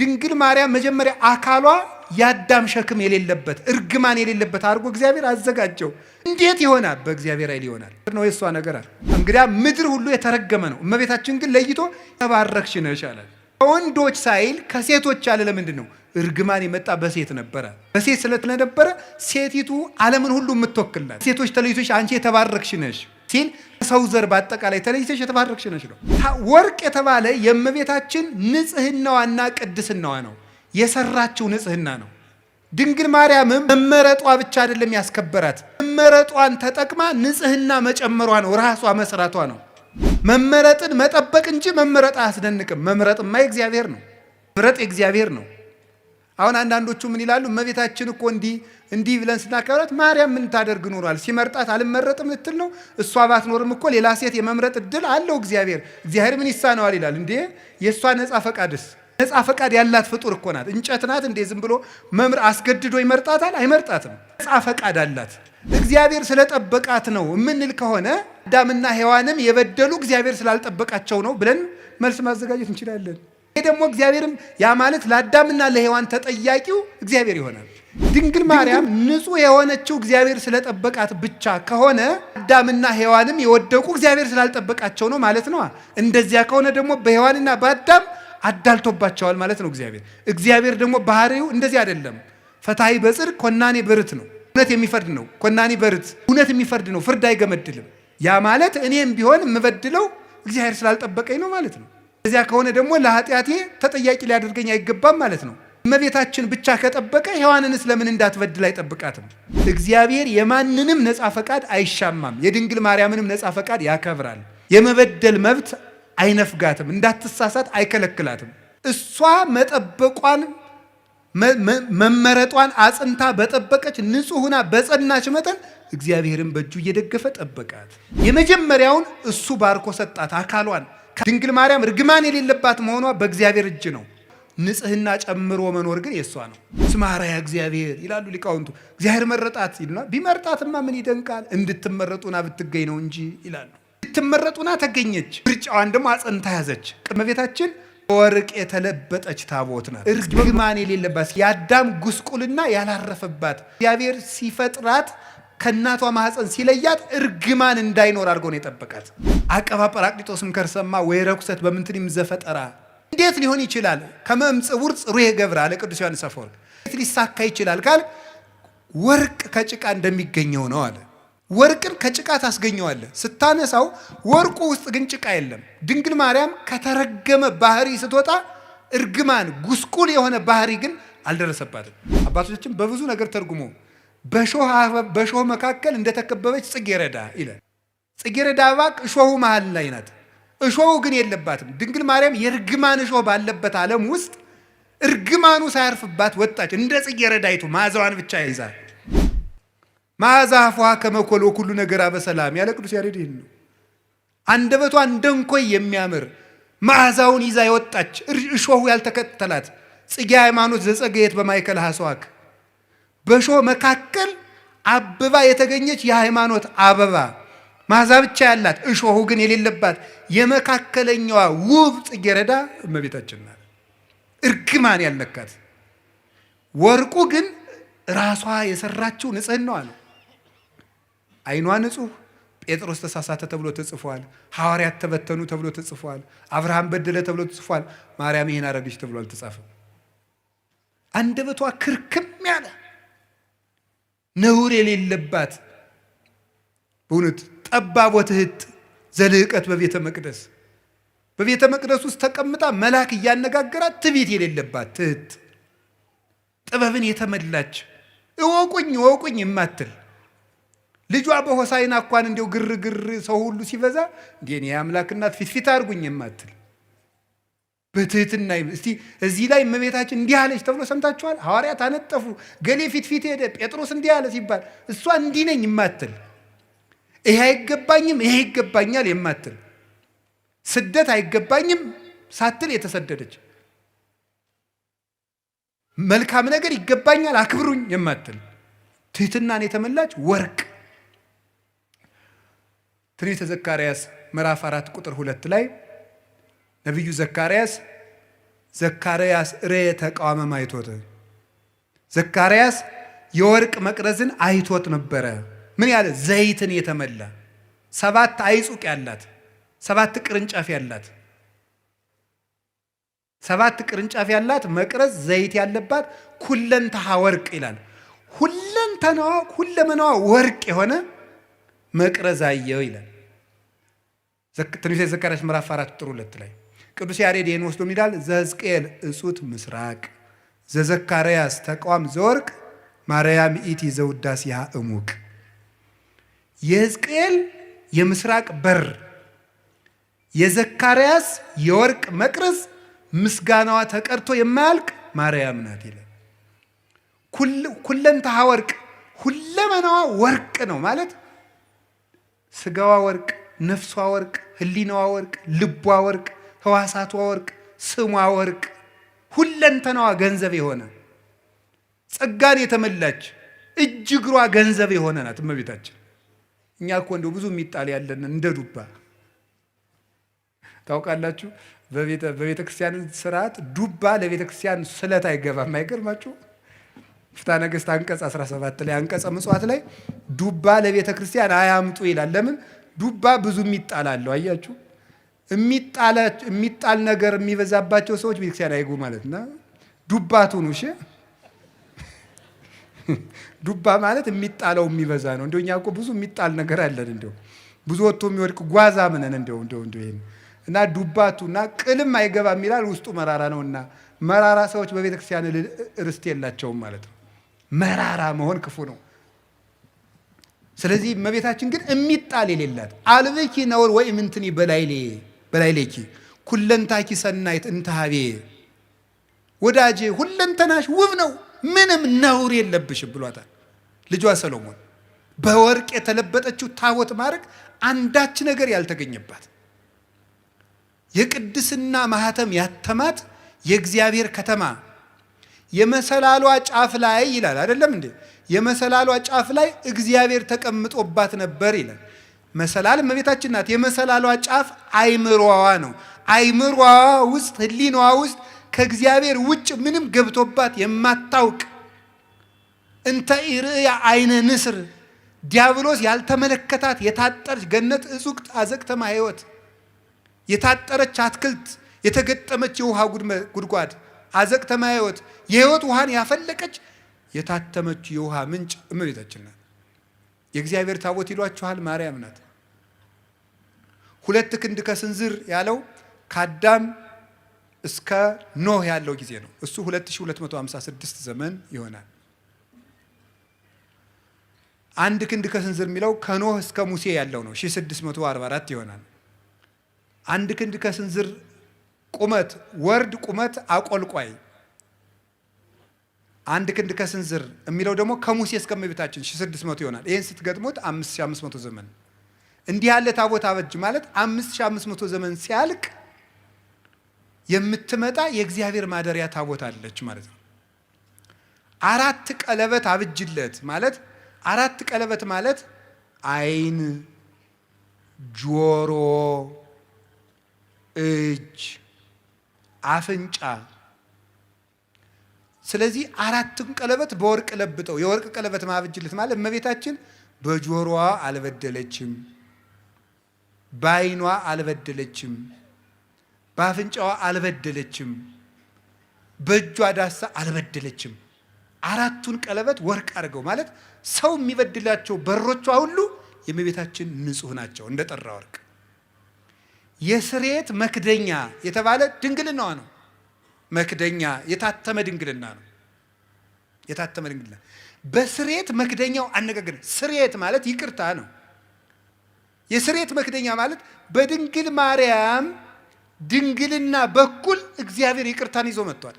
ድንግል ማርያም መጀመሪያ አካሏ ያዳም ሸክም የሌለበት እርግማን የሌለበት አድርጎ እግዚአብሔር አዘጋጀው። እንዴት ይሆናል? በእግዚአብሔር ኃይል ይሆናል ነው የሷ ነገር አለ። እንግዲያ ምድር ሁሉ የተረገመ ነው። እመቤታችን ግን ለይቶ ተባረክሽ ነሽ አለ። ከወንዶች ሳይል ከሴቶች አለ። ለምንድን ነው? እርግማን የመጣ በሴት ነበረ። በሴት ስለነበረ ሴቲቱ ዓለምን ሁሉ የምትወክላት ሴቶች ተለይቶሽ አንቺ የተባረክሽ ነሽ ሲል ሰው ዘር በአጠቃላይ ተለይተሽ የተባረክሽ ነሽ ነው። ወርቅ የተባለ የእመቤታችን ንጽህናዋና ቅድስናዋ ነው። የሰራችው ንጽህና ነው። ድንግል ማርያምም መመረጧ ብቻ አይደለም ያስከበራት፣ መመረጧን ተጠቅማ ንጽህና መጨመሯ ነው። ራሷ መስራቷ ነው። መመረጥን መጠበቅ እንጂ መመረጥ አያስደንቅም። መምረጥማ የእግዚአብሔር ነው። መምረጥ የእግዚአብሔር ነው። አሁን አንዳንዶቹ ምን ይላሉ? እመቤታችን እኮ እንዲህ ብለን ስናከብራት ማርያም ምን ታደርግ ኖሯል? ሲመርጣት አልመረጥም ልትል ነው? እሷ ባትኖርም እኮ ሌላ ሴት የመምረጥ እድል አለው እግዚአብሔር። እግዚአብሔር ምን ይሳነዋል ይላል እንዴ? የእሷ ነፃ ፈቃድስ? ነፃ ፈቃድ ያላት ፍጡር እኮ ናት። እንጨት ናት እንዴ? ዝም ብሎ መምር አስገድዶ ይመርጣታል? አይመርጣትም። ነፃ ፈቃድ አላት። እግዚአብሔር ስለጠበቃት ነው የምንል ከሆነ አዳምና ሔዋንም የበደሉ እግዚአብሔር ስላልጠበቃቸው ነው ብለን መልስ ማዘጋጀት እንችላለን። ይሄ ደግሞ እግዚአብሔርም ያ ማለት ለአዳምና ለሔዋን ተጠያቂው እግዚአብሔር ይሆናል። ድንግል ማርያም ንጹሕ የሆነችው እግዚአብሔር ስለጠበቃት ብቻ ከሆነ አዳምና ሔዋንም የወደቁ እግዚአብሔር ስላልጠበቃቸው ነው ማለት ነው። እንደዚያ ከሆነ ደግሞ በሔዋንና በአዳም አዳልቶባቸዋል ማለት ነው እግዚአብሔር ደግሞ ባህሪው እንደዚህ አይደለም። ፈታሒ በጽድቅ ኮናኔ በርት ነው። እውነት የሚፈርድ ነው። ኮናኔ በርት እውነት የሚፈርድ ነው። ፍርድ አይገመድልም። ያ ማለት እኔም ቢሆን የምበድለው እግዚአብሔር ስላልጠበቀኝ ነው ማለት ነው። እዚያ ከሆነ ደግሞ ለኃጢአቴ ተጠያቂ ሊያደርገኝ አይገባም ማለት ነው። እመቤታችን ብቻ ከጠበቀ ሔዋንንስ ለምን እንዳትበድል አይጠብቃትም? እግዚአብሔር የማንንም ነፃ ፈቃድ አይሻማም። የድንግል ማርያምንም ነፃ ፈቃድ ያከብራል። የመበደል መብት አይነፍጋትም። እንዳትሳሳት አይከለክላትም። እሷ መጠበቋን መመረጧን አጽንታ በጠበቀች ንጹሕና በጸናች መጠን እግዚአብሔርን በእጁ እየደገፈ ጠበቃት። የመጀመሪያውን እሱ ባርኮ ሰጣት አካሏን። ድንግል ማርያም እርግማን የሌለባት መሆኗ በእግዚአብሔር እጅ ነው። ንጽህና ጨምሮ መኖር ግን የሷ ነው። ስማራያ እግዚአብሔር ይላሉ ሊቃውንቱ። እግዚአብሔር መረጣት ይሉና ቢመርጣትማ ምን ይደንቃል? እንድትመረጡና ብትገኝ ነው እንጂ ይላሉ። እንድትመረጡና ተገኘች። ምርጫዋን ደግሞ አጽንታ ያዘች። እመቤታችን ወርቅ የተለበጠች ታቦት ናት። እርግማን የሌለባት የአዳም ጉስቁልና ያላረፈባት እግዚአብሔር ሲፈጥራት ከእናቷ ማህፀን ሲለያት እርግማን እንዳይኖር አድርጎ ነው የጠበቃት። አቀባ ጰራቅሊጦስም ከርሰማ ወይ ረኩሰት በምንትንም ዘፈጠራ እንዴት ሊሆን ይችላል? ከመምጽውር ጽሩየ ገብረ አለ ቅዱስ ዮሐንስ አፈወርቅ። እንዴት ሊሳካ ይችላል ካል ወርቅ ከጭቃ እንደሚገኘው ነው አለ። ወርቅን ከጭቃ ታስገኘዋለህ ስታነሳው፣ ወርቁ ውስጥ ግን ጭቃ የለም። ድንግል ማርያም ከተረገመ ባህሪ ስትወጣ እርግማን ጉስቁል የሆነ ባህሪ ግን አልደረሰባትም። አባቶቻችን በብዙ ነገር ተርጉሞ በሾህ መካከል እንደተከበበች ጽጌረዳ ይላል። ጽጌረዳ አበባ እሾሁ መሃል ላይ ናት። እሾሁ ግን የለባትም። ድንግል ማርያም የእርግማን እሾህ ባለበት ዓለም ውስጥ እርግማኑ ሳያርፍባት ወጣች። እንደ ጽጌረዳይቱ መዓዛዋን ብቻ ይዛል። መዓዛ አፏሃ ከመ ኮል ወኩሉ ነገራ በሰላም ያለ ቅዱስ ያሬድ ይህን ነው። አንደበቷ እንደ እንኮይ የሚያምር መዓዛውን ይዛ የወጣች እሾሁ ያልተከተላት ጽጌ ሃይማኖት ዘጸገየት በማእከለ ሐስዋክ በሾህ መካከል አበባ የተገኘች የሃይማኖት አበባ መዓዛ ብቻ ያላት እሾሁ ግን የሌለባት የመካከለኛዋ ውብ ጽጌረዳ እመቤታችን ናት። እርግማን ያልነካት። ወርቁ ግን ራሷ የሰራችው ንጽህናዋ ነው። ዓይኗ ንጹሕ፣ ጴጥሮስ ተሳሳተ ተብሎ ተጽፏል። ሐዋርያት ተበተኑ ተብሎ ተጽፏል። አብርሃም በደለ ተብሎ ተጽፏል። ማርያም ይሄን አረገች ተብሎ አልተጻፈም። አንደበቷ ክርክም ያለ ነውር የሌለባት በእውነት ጠባብ ወትሕት ዘልህቀት በቤተ መቅደስ ውስጥ ተቀምጣ መልአክ እያነጋገራት ትዕቢት የሌለባት ትሕት፣ ጥበብን የተመላች እወቁኝ የማትል ልጇ በሆሳዕና እንኳን እንዲው ግርግር ሰው ሁሉ ሲበዛ እንዴ የአምላክ እናት ፊት አድርጉኝ የማትል በትህትና እስቲ እዚህ ላይ እመቤታችን እንዲህ አለች ተብሎ ሰምታችኋል? ሐዋርያት አነጠፉ፣ ገሌ ፊት ሄደ፣ ጴጥሮስ እንዲህ አለ ሲባል እሷ እንዲህ ነኝ የማትል፣ ይሄ አይገባኝም ይሄ ይገባኛል የማትል፣ ስደት አይገባኝም ሳትል የተሰደደች፣ መልካም ነገር ይገባኛል አክብሩኝ የማትል ትህትናን የተመላች ወርቅ። ትንቢተ ዘካርያስ ምዕራፍ 4 ቁጥር 2 ላይ ነቢዩ ዘካርያስ ዘካርያስ ርየ ተቃዋመ ማይቶት። ዘካርያስ የወርቅ መቅረዝን አይቶት ነበረ። ምን ያለ ዘይትን የተመላ 7 አይጹቅ ያላት 7 ቅርንጫፍ ያላት 7 ቅርንጫፍ ያላት መቅረዝ ዘይት ያለባት ኩለንተሃ ወርቅ ይላል። ሁለመናዋ ወርቅ የሆነ መቅረዝ አየው ይላል። ትንቢተ ዘካርያስ ምዕራፍ 4 ቁጥር 2 ላይ ቅዱስ ያሬድ ይህን ወስዶ ይላል ዘሕዝቅኤል እጹት ምስራቅ ዘዘካርያስ ተቃዋም ዘወርቅ ማርያም ኢቲ ዘውዳሴሃ እሙቅ። የሕዝቅኤል የምስራቅ በር የዘካርያስ የወርቅ መቅረዝ ምስጋናዋ ተቀርቶ የማያልቅ ማርያም ናት ይላል። ኩለንተሃ ወርቅ ሁለመናዋ ወርቅ ነው ማለት ስጋዋ ወርቅ፣ ነፍሷ ወርቅ፣ ህሊናዋ ወርቅ፣ ልቧ ወርቅ፣ ህዋሳቷ ወርቅ፣ ስሟ ወርቅ፣ ሁለንተናዋ ገንዘብ የሆነ ጸጋን የተመላች እጅ እግሯ ገንዘብ የሆነ ናት እመቤታችን። እኛ እኮ እንደው ብዙ የሚጣል ያለን እንደ ዱባ ታውቃላችሁ። በቤተ ክርስቲያን ስርዓት ዱባ ለቤተ ክርስቲያን ስለት አይገባም። አይገርማችሁ? ፍትሐ ነገሥት አንቀጽ 17 ላይ አንቀጸ ምጽዋት ላይ ዱባ ለቤተ ክርስቲያን አያምጡ ይላል። ለምን? ዱባ ብዙ የሚጣል አለው። አያችሁ? የሚጣል ነገር የሚበዛባቸው ሰዎች ቤተክርስቲያን አይጉ ማለት ነው። ዱባቱ ነው። እሺ ዱባ ማለት የሚጣለው የሚበዛ ነው። እንደው እኛ እኮ ብዙ የሚጣል ነገር አለን። እንደው ብዙ ወጥቶ የሚወድቅ ጓዛ ምንን እንደው ይሄን እና ዱባቱና ቅልም አይገባም ይላል። ውስጡ መራራ ነውና መራራ ሰዎች በቤተክርስቲያን ርስት የላቸውም ማለት ነው። መራራ መሆን ክፉ ነው። ስለዚህ እመቤታችን ግን የሚጣል የሌላት አልብኪ ነውር ወይ ምንትኒ በላይሌኪ ኩለንታኪ ሰናይት እንተሃቤ። ወዳጄ ሁለንተናሽ ውብ ነው፣ ምንም ነውር የለብሽም ብሏታል ልጇ ሰሎሞን። በወርቅ የተለበጠችው ታቦት ማድረግ አንዳች ነገር ያልተገኘባት የቅድስና ማህተም ያተማት የእግዚአብሔር ከተማ የመሰላሏ ጫፍ ላይ ይላል አይደለም እንዴ? የመሰላሏ ጫፍ ላይ እግዚአብሔር ተቀምጦባት ነበር ይላል። መሰላል እመቤታችን ናት። የመሰላሏ ጫፍ አይምሮዋ ነው። አይምሮዋ ውስጥ ህሊናዋ ውስጥ ከእግዚአብሔር ውጭ ምንም ገብቶባት የማታውቅ እንተ ኢርእያ አይነ ንስር ዲያብሎስ ያልተመለከታት የታጠረች ገነት እጹቅ አዘቅተማ ሕይወት የታጠረች አትክልት የተገጠመች የውሃ ጉድጓድ አዘቅተማ ሕይወት የሕይወት ውሃን ያፈለቀች የታተመች የውሃ ምንጭ እመቤታችን ናት። የእግዚአብሔር ታቦት ይሏችኋል ማርያም ናት። 2 ክንድ ከስንዝር ያለው ከአዳም እስከ ኖህ ያለው ጊዜ ነው። እሱ 2256 ዘመን ይሆናል። 1 ክንድ ከስንዝር የሚለው ከኖህ እስከ ሙሴ ያለው ነው 1644 ይሆናል። 1 ክንድ ከስንዝር ቁመት ወርድ ቁመት አቆልቋይ 1 ክንድ ከስንዝር የሚለው ደግሞ ከሙሴ እስከ እመቤታችን 1600 ይሆናል። ይህን ስትገጥሙት 5500 ዘመን። እንዲህ ያለ ታቦት አበጅ ማለት 5500 ዘመን ሲያልቅ የምትመጣ የእግዚአብሔር ማደሪያ ታቦት አለች ማለት ነው። 4 ቀለበት አብጅለት ማለት 4 ቀለበት ማለት አይን፣ ጆሮ፣ እጅ፣ አፍንጫ። ስለዚህ 4ቱን ቀለበት በወርቅ ለብጠው የወርቅ ቀለበት ማብጅለት ማለት እመቤታችን በጆሮዋ አልበደለችም፣ በአይኗ አልበደለችም፣ በአፍንጫዋ አልበደለችም፣ በእጇ ዳሳ አልበደለችም። 4ቱን ቀለበት ወርቅ አድርገው ማለት ሰው የሚበድላቸው በሮቿ ሁሉ የእመቤታችን ንጹህ ናቸው እንደ ጠራ ወርቅ። የስርየት መክደኛ የተባለ ድንግልናዋ ነው። መክደኛ የታተመ ድንግልና ነው። የታተመ ድንግልና በስርየት መክደኛው አነጋገር ስርየት ማለት ይቅርታ ነው። የስርየት መክደኛ ማለት በድንግል ማርያም ድንግልና በኩል እግዚአብሔር ይቅርታን ይዞ መጥቷል።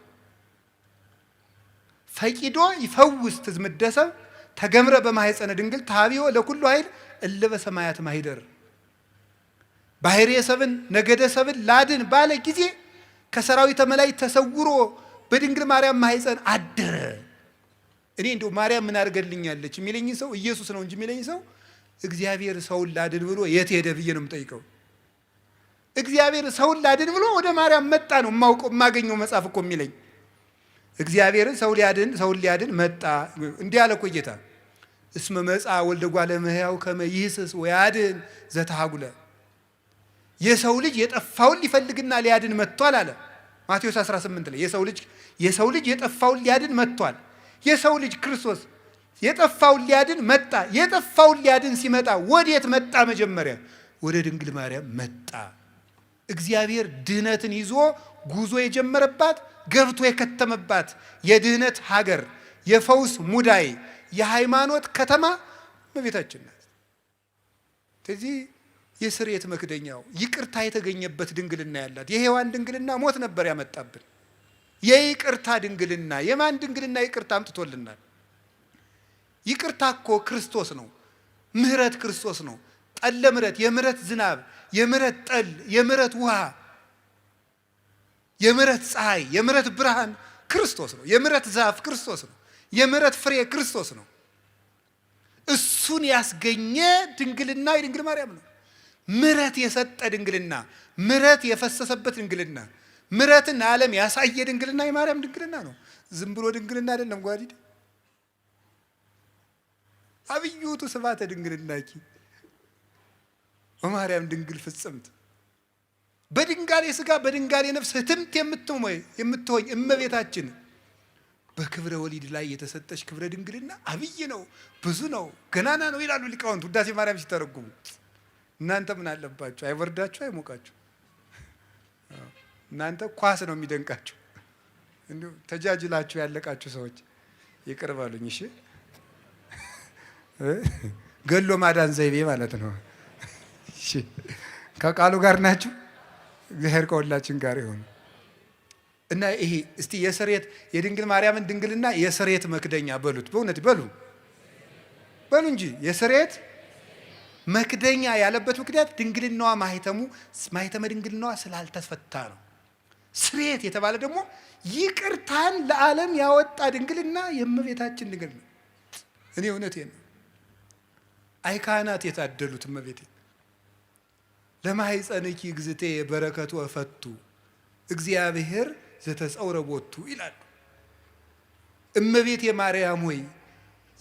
ፈቂዶ ይፈውስ ትዝምደሰብ ተገምረ በማህፀነ ድንግል ታቢዮ ለኩሉ ኃይል እለ በሰማያት ማሂደር። ባህርየ ሰብን ነገደ ሰብን ላድን ባለ ጊዜ ከሰራዊተ መላእክት ተሰውሮ በድንግል ማርያም ማህፀን አደረ። እኔ እንደው ማርያም ምን አድርገልኛለች የሚለኝ ሰው ኢየሱስ ነው እንጂ የሚለኝ ሰው እግዚአብሔር ሰውን ላድን ብሎ የት ሄደ ብዬ ነው የምጠይቀው። እግዚአብሔር ሰውን ላድን ብሎ ወደ ማርያም መጣ ነው የማገኘው መጽሐፍ እኮ የሚለኝ። እግዚአብሔርን ሰውን ሊያድን መጣ። እንዲህ አለ እኮ ጌታ እስመ መጽአ ወልደ እጓለ እመሕያው ከመ ይህስስ ወያድን ዘተሃጉለ። የሰው ልጅ የጠፋውን ሊፈልግና ሊያድን መጥቷል አለ ማቴዎስ 18 ላይ። የሰው ልጅ የጠፋውን ሊያድን መጥቷል። የሰው ልጅ ክርስቶስ የጠፋውን ሊያድን መጣ። የጠፋውን ሊያድን ሲመጣ ወዴት መጣ? መጀመሪያ ወደ ድንግል ማርያም መጣ። እግዚአብሔር ድህነትን ይዞ ጉዞ የጀመረባት ገብቶ የከተመባት የድህነት ሀገር፣ የፈውስ ሙዳይ፣ የሃይማኖት ከተማ እመቤታችን ናት። ስለዚህ የስርየት መክደኛው ይቅርታ የተገኘበት ድንግልና ያላት የሔዋን ድንግልና ሞት ነበር ያመጣብን። የይቅርታ ድንግልና የማን ድንግልና ይቅርታ አምጥቶልናል? ይቅርታ እኮ ክርስቶስ ነው። ምህረት ክርስቶስ ነው። ጠለ ምህረት፣ የምህረት ዝናብ፣ የምህረት ጠል፣ የምህረት ውሃ፣ የምህረት ፀሐይ፣ የምህረት ብርሃን ክርስቶስ ነው። የምህረት ዛፍ ክርስቶስ ነው። የምህረት ፍሬ ክርስቶስ ነው። እሱን ያስገኘ ድንግልና የድንግል ማርያም ነው። ምህረት የሰጠ ድንግልና፣ ምህረት የፈሰሰበት ድንግልና፣ ምህረትን ዓለም ያሳየ ድንግልና የማርያም ድንግልና ነው። ዝም ብሎ ድንግልና አይደለም። ጓዲድ አብዩቱ ስብሐተ ድንግልናኪ ወማርያም ድንግል ፍጽምት በድንጋሌ ሥጋ በድንጋሌ ነፍስ ህትምት የምትሆኝ እመቤታችን በክብረ ወሊድ ላይ የተሰጠች ክብረ ድንግልና አብይ ነው፣ ብዙ ነው፣ ገናና ነው ይላሉ ሊቃውንት ውዳሴ ማርያም ሲተረጉሙ። እናንተ ምን አለባችሁ? አይወርዳችሁ፣ አይሞቃችሁ። እናንተ ኳስ ነው የሚደንቃችሁ። እንዲሁ ተጃጅላችሁ ያለቃችሁ ሰዎች ይቅር በሉኝ እሺ። ገሎ ማዳን ዘይቤ ማለት ነው። እሺ ከቃሉ ጋር ናችሁ። እግዚአብሔር ከሁላችን ጋር ይሁን። እና ይሄ እስቲ የስርየት የድንግል ማርያምን ድንግልና የስርየት መክደኛ በሉት። በእውነት በሉ እንጂ የስርየት መክደኛ ያለበት ምክንያት ድንግልናዋ ማህተመ ድንግልናዋ ስላልተፈታ ነው። ስርየት የተባለ ደግሞ ይቅርታን ለዓለም ያወጣ ድንግልና የእመቤታችን ድንግል ነው። እኔ እውነቴን ነው። አይ ካህናት የታደሉት እመቤቴ ለማኅፀንኪ እግዝእቴ በረከቱ እፈቱ እግዚአብሔር ዘተጸውረ ቦቱ ይላሉ። እመቤቴ ማርያም ሆይ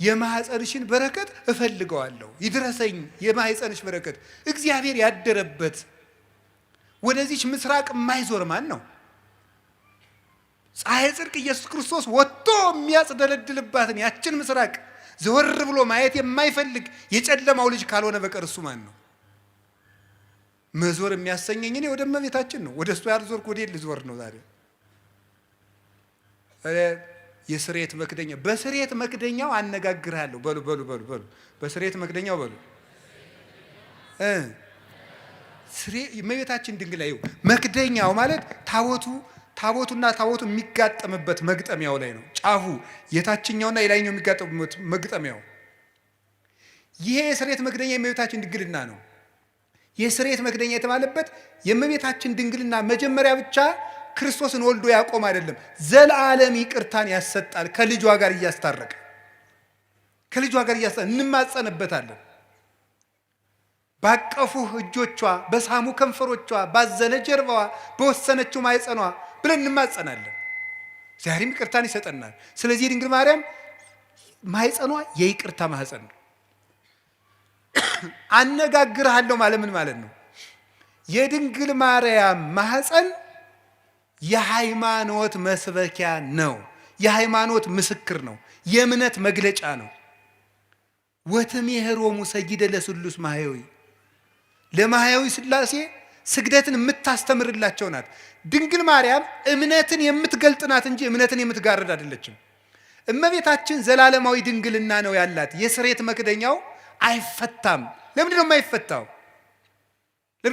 የማኅፀንሽን በረከት እፈልገዋለሁ፣ ይድረሰኝ የማኅፀንሽ በረከት። እግዚአብሔር ያደረበት ወደዚች ምስራቅ የማይዞር ማን ነው? ፀሐይ ጽድቅ ኢየሱስ ክርስቶስ ወጥቶ የሚያጽደለድልባትን ያችን ምስራቅ ዘወር ብሎ ማየት የማይፈልግ የጨለማው ልጅ ካልሆነ በቀር እሱ ማን ነው? መዞር የሚያሰኘኝ እኔ ወደ እመቤታችን ነው። ወደ እሱ ያልዞርኩ ወዴት ልዞር ነው ዛሬ? የስርየት መክደኛ በስርየት መክደኛው አነጋግርሃለሁ። በሉ በስርየት መክደኛው በሉ እመቤታችን ድንግል ላይ መክደኛው ማለት ታቦቱና ታቦቱ የሚጋጠምበት መግጠሚያው ላይ ነው። ጫፉ የታችኛውና የላይኛው የሚጋጠሙበት መግጠሚያው። ይሄ የስርየት መክደኛ የእመቤታችን ድንግልና ነው። የስርየት መክደኛ የተባለበት የእመቤታችን ድንግልና መጀመሪያ ብቻ ክርስቶስን ወልዶ ያቆም አይደለም፣ ዘላለም ይቅርታን ያሰጣል። ከልጇ ጋር እያስታረቀ እንማጸንበታለን። ባቀፉህ እጆቿ፣ በሳሙ ከንፈሮቿ፣ ባዘነ ጀርባዋ፣ በወሰነችው ማኅፀኗ ብለን እንማጸናለን። ዛሬም ይቅርታን ይሰጠናል። ስለዚህ የድንግል ማርያም ማኅፀኗ የይቅርታ ማኅፀን ነው። አነጋግርሃለሁ ማለት ምን ማለት ነው? የድንግል ማርያም ማኅፀን የሃይማኖት መስበኪያ ነው። የሃይማኖት ምስክር ነው። የእምነት መግለጫ ነው። ወትሜህሮሙ ሰጊደ ለስሉስ ማህያዊ ለማህያዊ ሥላሴ ስግደትን የምታስተምርላቸው ናት። ድንግል ማርያም እምነትን የምትገልጥ ናት እንጂ እምነትን የምትጋርድ አይደለችም። እመቤታችን ዘላለማዊ ድንግልና ነው ያላት። የስርየት መክደኛው አይፈታም። ለምንድን ነው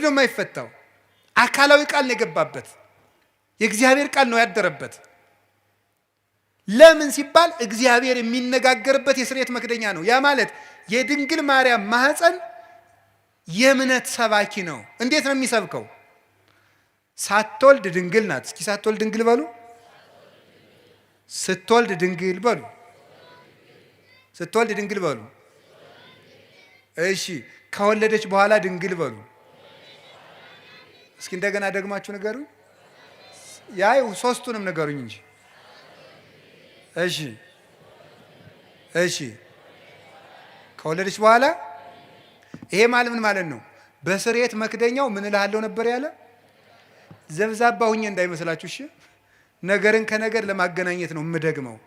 የማይፈታው? አካላዊ ቃል ነው የገባበት። የእግዚአብሔር ቃል ነው ያደረበት። ለምን ሲባል እግዚአብሔር የሚነጋገርበት የስርየት መክደኛ ነው። ያ ማለት የድንግል ማርያም ማኅፀን የእምነት ሰባኪ ነው። እንዴት ነው የሚሰብከው? ሳትወልድ ድንግል ናት። እስኪ ሳትወልድ ድንግል በሉ። ስትወልድ ድንግል በሉ። ስትወልድ ድንግል በሉ። እሺ ከወለደች በኋላ ድንግል በሉ። እስኪ እንደገና ደግማችሁ ንገሩኝ። ያይ ሶስቱንም ንገሩኝ እንጂ። እሺ ከወለደች በኋላ ይሄ ማለት ምን ማለት ነው? በስርየት መክደኛው ምን እልሃለሁ ነበር ያለ? ዘብዛባ ሁኜ እንዳይመስላችሁ እሺ። ነገርን ከነገር ለማገናኘት ነው የምደግመው።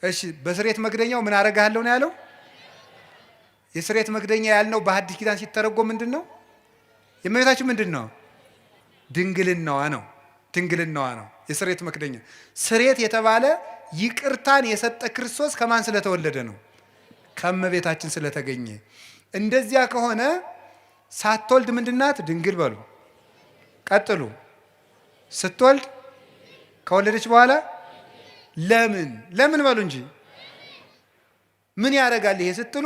እሺ በስርየት መክደኛው ምን አረጋለሁ ነው ያለው? የስርየት መክደኛ ያልነው በሐዲስ ኪዳን ሲተረጎም ምንድን ነው? የእመቤታችን ምንድን ነው? ድንግልናዋ ነው። ድንግልናዋ ነው የስርየት መክደኛ። ስርየት የተባለ ይቅርታን የሰጠ ክርስቶስ ከማን ስለተወለደ ነው? ከእመቤታችን ስለተገኘ። እንደዚያ ከሆነ ሳትወልድ ምንድናት? ድንግል በሉ። ቀጥሉ። ስትወልድ ከወለደች በኋላ ለምን በሉ እንጂ። ምን ያደርጋል ይሄ ስትሉ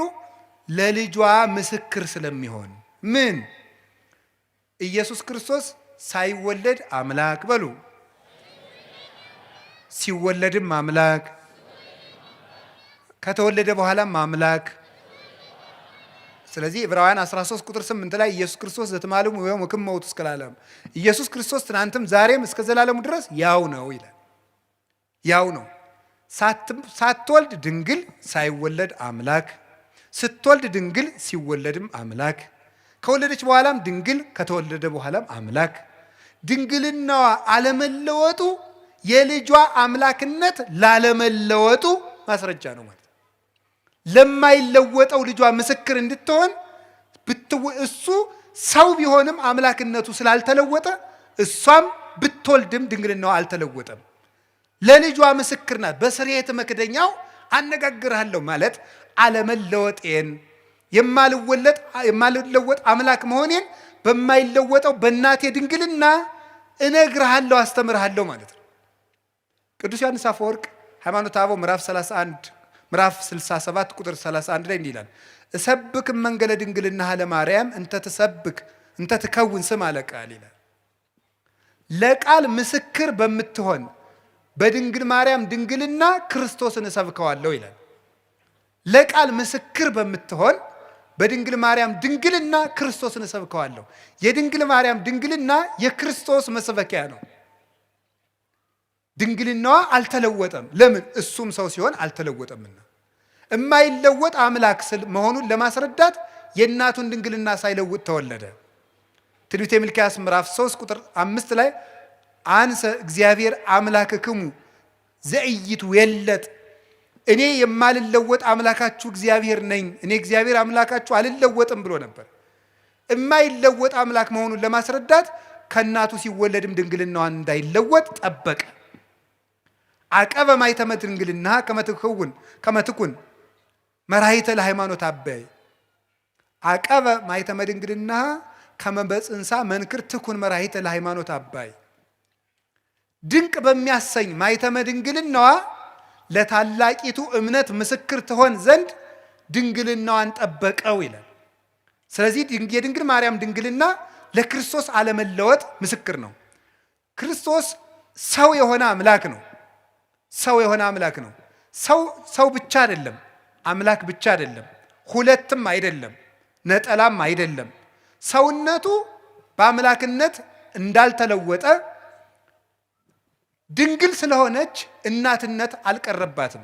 ለልጇ ምስክር ስለሚሆን። ምን? ኢየሱስ ክርስቶስ ሳይወለድ አምላክ በሉ፣ ሲወለድም አምላክ፣ ከተወለደ በኋላም አምላክ። ስለዚህ ዕብራውያን 13 ቁጥር 8 ላይ ኢየሱስ ክርስቶስ ዘትማልሙ ወይም ወክመውት እስከ ለዓለም፣ ኢየሱስ ክርስቶስ ትናንትም ዛሬም እስከ ዘላለሙ ድረስ ያው ነው ይላል። ያው ነው። ሳትወልድ ድንግል፣ ሳይወለድ አምላክ፣ ስትወልድ ድንግል፣ ሲወለድም አምላክ፣ ከወለደች በኋላም ድንግል፣ ከተወለደ በኋላም አምላክ። ድንግልናዋ አለመለወጡ የልጇ አምላክነት ላለመለወጡ ማስረጃ ነው ማለት ነው። ለማይለወጠው ልጇ ምስክር እንድትሆን እሱ ሰው ቢሆንም አምላክነቱ ስላልተለወጠ እሷም ብትወልድም ድንግልናዋ አልተለወጠም። ለልጇ ምስክር ናት። በስርየት መክደኛው አነጋግርሃለሁ ማለት አለመለወጤን የማልለወጥ አምላክ መሆኔን በማይለወጠው በእናቴ ድንግልና እነግርሃለሁ፣ አስተምርሃለሁ ማለት ነው። ቅዱስ ዮሐንስ አፈወርቅ ሃይማኖተ አበው ምዕራፍ 67 ቁጥር 31 ላይ እንዲህ ይላል፣ እሰብክ መንገለ ድንግልናሃ ለማርያም እንተ ትከውን ስም አለቃል ይላል። ለቃል ምስክር በምትሆን በድንግል ማርያም ድንግልና ክርስቶስን እሰብከዋለሁ ይላል። ለቃል ምስክር በምትሆን በድንግል ማርያም ድንግልና ክርስቶስን እሰብከዋለሁ። የድንግል ማርያም ድንግልና የክርስቶስ መስበኪያ ነው። ድንግልናዋ አልተለወጠም። ለምን? እሱም ሰው ሲሆን አልተለወጠምና። የማይለወጥ አምላክ መሆኑን ለማስረዳት የእናቱን ድንግልና ሳይለውጥ ተወለደ። ትንቢተ ሚልክያስ ምዕራፍ 3 ቁጥር 5 ላይ አንሰ እግዚአብሔር አምላክክሙ ዘኢይትዌለጥ፣ እኔ የማልለወጥ አምላካችሁ እግዚአብሔር ነኝ፣ እኔ እግዚአብሔር አምላካችሁ አልለወጥም ብሎ ነበር። የማይለወጥ አምላክ መሆኑን ለማስረዳት ከእናቱ ሲወለድም ድንግልናዋን እንዳይለወጥ ጠበቀ። አቀበ ማኅተመ ድንግልና ከመትኩን መራሒተ ለሃይማኖት አበይ፣ አቀበ ማኅተመ ድንግልና ከመ በጽንሳ መንክር ትኩን መራሒተ ለሃይማኖት አባይ። ድንቅ በሚያሰኝ ማኅተመ ድንግልናዋ ለታላቂቱ እምነት ምስክር ትሆን ዘንድ ድንግልናዋን ጠበቀው ይላል። ስለዚህ የድንግል ማርያም ድንግልና ለክርስቶስ አለመለወጥ ምስክር ነው። ክርስቶስ ሰው የሆነ አምላክ ነው። ሰው የሆነ አምላክ ነው። ሰው ብቻ አይደለም፣ አምላክ ብቻ አይደለም፣ ሁለትም አይደለም፣ ነጠላም አይደለም። ሰውነቱ በአምላክነት እንዳልተለወጠ ድንግል ስለሆነች እናትነት አልቀረባትም።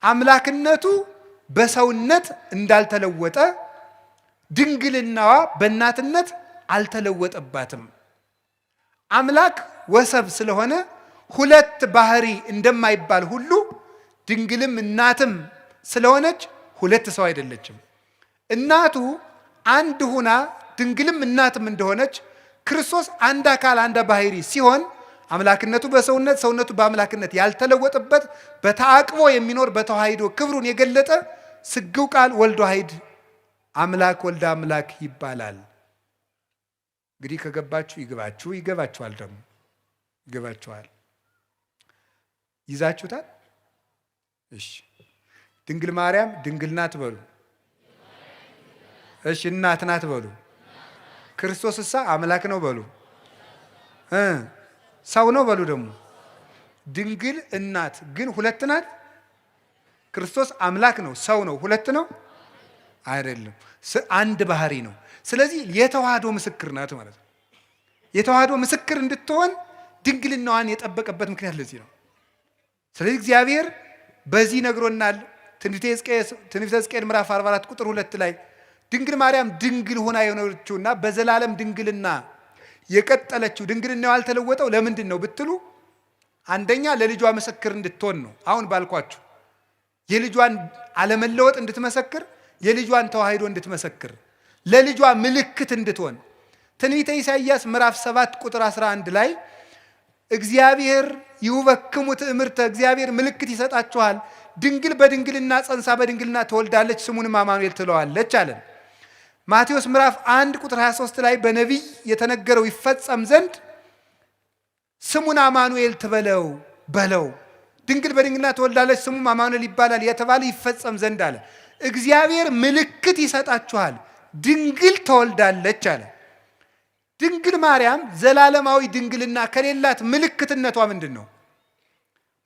አምላክነቱ በሰውነት እንዳልተለወጠ ድንግልናዋ በእናትነት አልተለወጠባትም። አምላክ ወሰብ ስለሆነ ሁለት ባህሪ እንደማይባል ሁሉ ድንግልም እናትም ስለሆነች ሁለት ሰው አይደለችም። እናቱ አንድ ሁና ድንግልም እናትም እንደሆነች ክርስቶስ አንድ አካል አንድ ባህሪ ሲሆን አምላክነቱ በሰውነት ሰውነቱ በአምላክነት ያልተለወጠበት በተአቅቦ የሚኖር በተዋሂዶ ክብሩን የገለጠ ስግው ቃል ወልድ ዋሕድ አምላክ ወልደ አምላክ ይባላል። እንግዲህ ከገባችሁ ይግባችሁ፣ ይገባችኋል፣ ደግሞ ይገባችኋል። ይዛችሁታል? እሺ። ድንግል ማርያም ድንግል ናት በሉ። እሺ። እናት ናት በሉ። ክርስቶስ እሳ አምላክ ነው በሉ። ሰው ነው በሉ። ደግሞ ድንግል እናት ግን ሁለት ናት። ክርስቶስ አምላክ ነው፣ ሰው ነው፣ ሁለት ነው አይደለም፣ አንድ ባህሪ ነው። ስለዚህ የተዋህዶ ምስክር ናት ማለት ነው። የተዋህዶ ምስክር እንድትሆን ድንግልናዋን የጠበቀበት ምክንያት ለዚህ ነው። ስለዚህ እግዚአብሔር በዚህ ነግሮናል። ትንቢተ ሕዝቅኤል ምዕራፍ 44 ቁጥር 2 ላይ ድንግል ማርያም ድንግል ሆና የሆነችውና በዘላለም ድንግልና የቀጠለችው ድንግልናው ያልተለወጠው ለምንድን ነው ብትሉ፣ አንደኛ ለልጇ ምስክር እንድትሆን ነው። አሁን ባልኳችሁ የልጇን አለመለወጥ እንድትመሰክር፣ የልጇን ተዋህዶ እንድትመሰክር፣ ለልጇ ምልክት እንድትሆን። ትንቢተ ኢሳይያስ ምዕራፍ 7 ቁጥር 11 ላይ እግዚአብሔር ይውበክሙ ትእምርተ፣ እግዚአብሔር ምልክት ይሰጣችኋል፣ ድንግል በድንግልና ጸንሳ በድንግልና ትወልዳለች፣ ስሙንም አማኑኤል ትለዋለች አለን። ማቴዎስ ምዕራፍ 1 ቁጥር 23 ላይ በነቢይ የተነገረው ይፈጸም ዘንድ ስሙን አማኑኤል ትበለው በለው፣ ድንግል በድንግልና ትወልዳለች፣ ስሙም አማኑኤል ይባላል የተባለ ይፈጸም ዘንድ አለ። እግዚአብሔር ምልክት ይሰጣችኋል፣ ድንግል ትወልዳለች አለ። ድንግል ማርያም ዘላለማዊ ድንግልና ከሌላት ምልክትነቷ ምንድን ነው?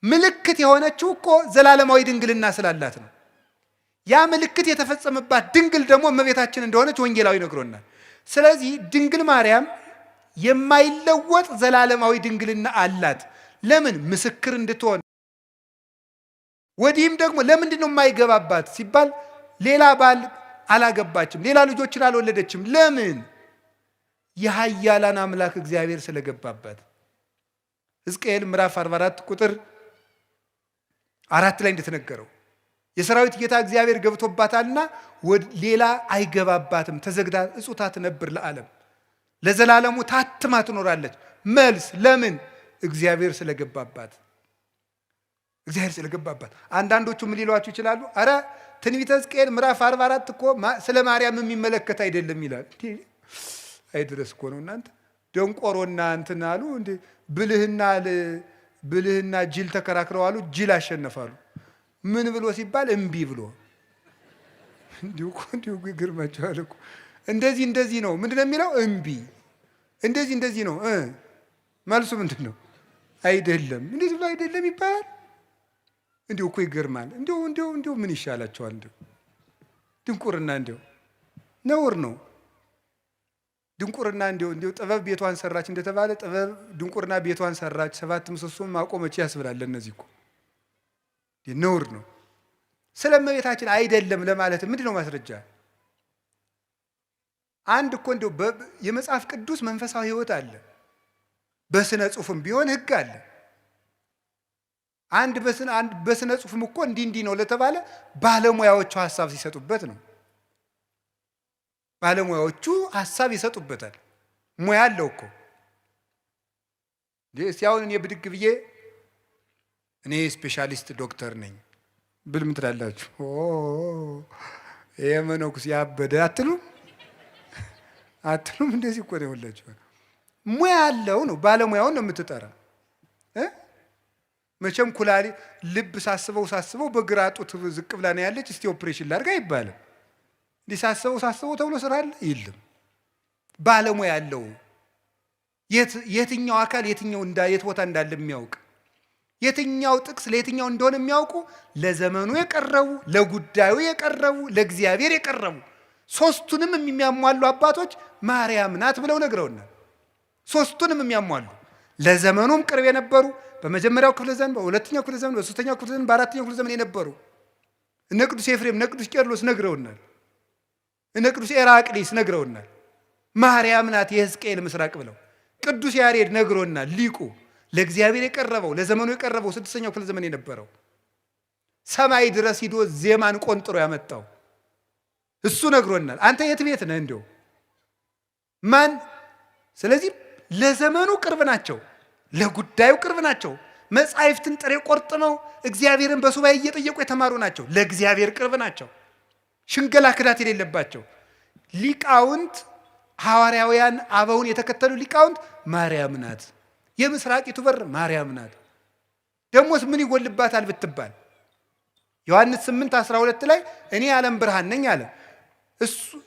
ምልክት የሆነችው እኮ ዘላለማዊ ድንግልና ስላላት ነው። ያ ምልክት የተፈጸመባት ድንግል ደግሞ እመቤታችን እንደሆነች ወንጌላዊ ነግሮናል። ስለዚህ ድንግል ማርያም የማይለወጥ ዘላለማዊ ድንግልና አላት። ለምን? ምስክር እንድትሆን። ወዲህም ደግሞ ለምንድን ነው የማይገባባት ሲባል ሌላ ባል አላገባችም፣ ሌላ ልጆችን አልወለደችም። ለምን? የኃያላን አምላክ እግዚአብሔር ስለገባባት። ሕዝቅኤል ምዕራፍ 44 ቁጥር 4 ላይ እንደተነገረው የሰራዊት ጌታ እግዚአብሔር ገብቶባታልና ሌላ አይገባባትም፣ ተዘግታ እጹታ ትነብር ለዓለም፣ ለዘላለሙ ታትማ ትኖራለች። መልስ ለምን? እግዚአብሔር ስለገባባት። እግዚአብሔር ስለገባባት። አንዳንዶቹ ምን ሊሏችሁ ይችላሉ? አረ ትንቢተ ሕዝቅኤል ምዕራፍ 44 እኮ ስለ ማርያም የሚመለከት አይደለም ይላል። አይድረስ እኮ ነው እናንተ። ደንቆሮና እንትን አሉ እንዴ ብልህና ጅል ተከራክረው አሉ፣ ጅል አሸነፋሉ። ምን ብሎ ሲባል እምቢ ብሎ። እንዲሁ ይገርማችኋል እኮ እንደዚህ ነው። ምንድነው የሚለው? እምቢ። እንደዚህ ነው። መልሱ ምንድን ነው? አይደለም። እንዴት ብሎ አይደለም ይባላል? እንዲሁ እኮ ይገርማል። እንዲሁ ምን ይሻላቸዋል? ድንቁርና ነውር ነው። ድንቁርና እንዲሁ ጥበብ ቤቷን ሰራች እንደተባለ ጥበብ ድንቁርና ቤቷን ሰራች፣ 7 ምሰሶም ማቆመች ያስብላል። እነዚህ እኮ ነውር ነው። ስለ እመቤታችን አይደለም ለማለት ምንድን ነው ማስረጃ? አንድ እኮ የመጽሐፍ ቅዱስ መንፈሳዊ ሕይወት አለ። በስነ ጽሑፍም ቢሆን ሕግ አለ። አንድ በስነ ጽሑፍም እኮ እንዲህ ነው ለተባለ ባለሙያዎቹ ሀሳብ ሲሰጡበት ነው። ባለሙያዎቹ ሀሳብ ይሰጡበታል። ሙያ አለው እኮ። ሲያውን እኔ ብድግ ብዬ እኔ ስፔሻሊስት ዶክተር ነኝ ብል ምን ትላላችሁ? የመነኩስ ያበደ አትሉም? እንደዚህ እኮ ነው ሁላችሁ። ሙያ አለው ነው፣ ባለሙያውን ነው የምትጠራ። መቼም ኩላሊ ልብ ሳስበው በግራ ጡት ዝቅ ብላ ነው ያለች፣ እስቲ ኦፕሬሽን ላድርግ አይባልም። እንዲህ ሳስበው ተብሎ ስራ አለ የለም። ባለሙያ አለው። የትኛው አካል የት ቦታ እንዳለ የሚያውቅ፣ የትኛው ጥቅስ ለየትኛው እንደሆነ የሚያውቁ፣ ለዘመኑ የቀረቡ፣ ለጉዳዩ የቀረቡ፣ ለእግዚአብሔር የቀረቡ ሶስቱንም የሚያሟሉ አባቶች ማርያም ናት ብለው ነግረውናል። ሶስቱንም የሚያሟሉ ለዘመኑም ቅርብ የነበሩ፣ በመጀመሪያው ክፍለ ዘመን፣ በሁለተኛው ክፍለ ዘመን፣ በሶስተኛው ክፍለ ዘመን፣ በአራተኛው ክፍለ ዘመን የነበሩ እነ ቅዱስ ኤፍሬም፣ እነ ቅዱስ ቄርሎስ ነግረውናል። እነ ቅዱስ ኤራቅሊስ ነግረውናል። ማርያም ናት የሕዝቅኤል ምስራቅ ብለው። ቅዱስ ያሬድ ነግሮናል። ሊቁ ለእግዚአብሔር የቀረበው ለዘመኑ የቀረበው 6ኛው ክፍለ ዘመን የነበረው ሰማይ ድረስ ሂዶ ዜማን ቆንጥሮ ያመጣው እሱ ነግሮናል። አንተ የት ቤት ነህ እንደው ማን? ስለዚህ ለዘመኑ ቅርብ ናቸው፣ ለጉዳዩ ቅርብ ናቸው። መጻሕፍትን ጥሬ ቆርጥመው እግዚአብሔርን በሱባኤ እየጠየቁ የተማሩ ናቸው። ለእግዚአብሔር ቅርብ ናቸው። ሽንገላ ክዳት የሌለባቸው ሊቃውንት፣ ሐዋርያውያን አበውን የተከተሉ ሊቃውንት ማርያም ናት፣ የምስራቂቱ በር ማርያም ናት። ደሞስ ምን ይጎልባታል ብትባል ዮሐንስ 8:12 ላይ እኔ የዓለም ብርሃን ነኝ አለ።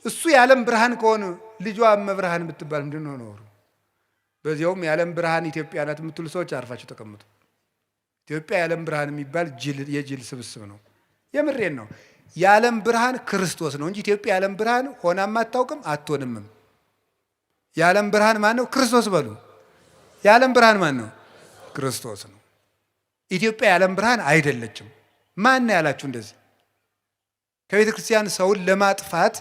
እሱ የዓለም ብርሃን ከሆነ ልጇ እመብርሃን ብትባል ምንድን ነው ኖሩ? በዚያውም የዓለም ብርሃን ኢትዮጵያ ናት የምትሉ ሰዎች አርፋችሁ ተቀምጡ። ኢትዮጵያ የዓለም ብርሃን የሚባል የጅል ስብስብ ነው። የምሬን ነው። የዓለም ብርሃን ክርስቶስ ነው እንጂ ኢትዮጵያ የዓለም ብርሃን ሆናም አታውቅም፣ አትሆንምም። የዓለም ብርሃን ማን ነው? ክርስቶስ በሉ። የዓለም ብርሃን ማን ነው? ክርስቶስ ነው። ኢትዮጵያ የዓለም ብርሃን አይደለችም። ማን ነው ያላችሁ እንደዚህ? ከቤተ ክርስቲያን ሰውን ለማጥፋት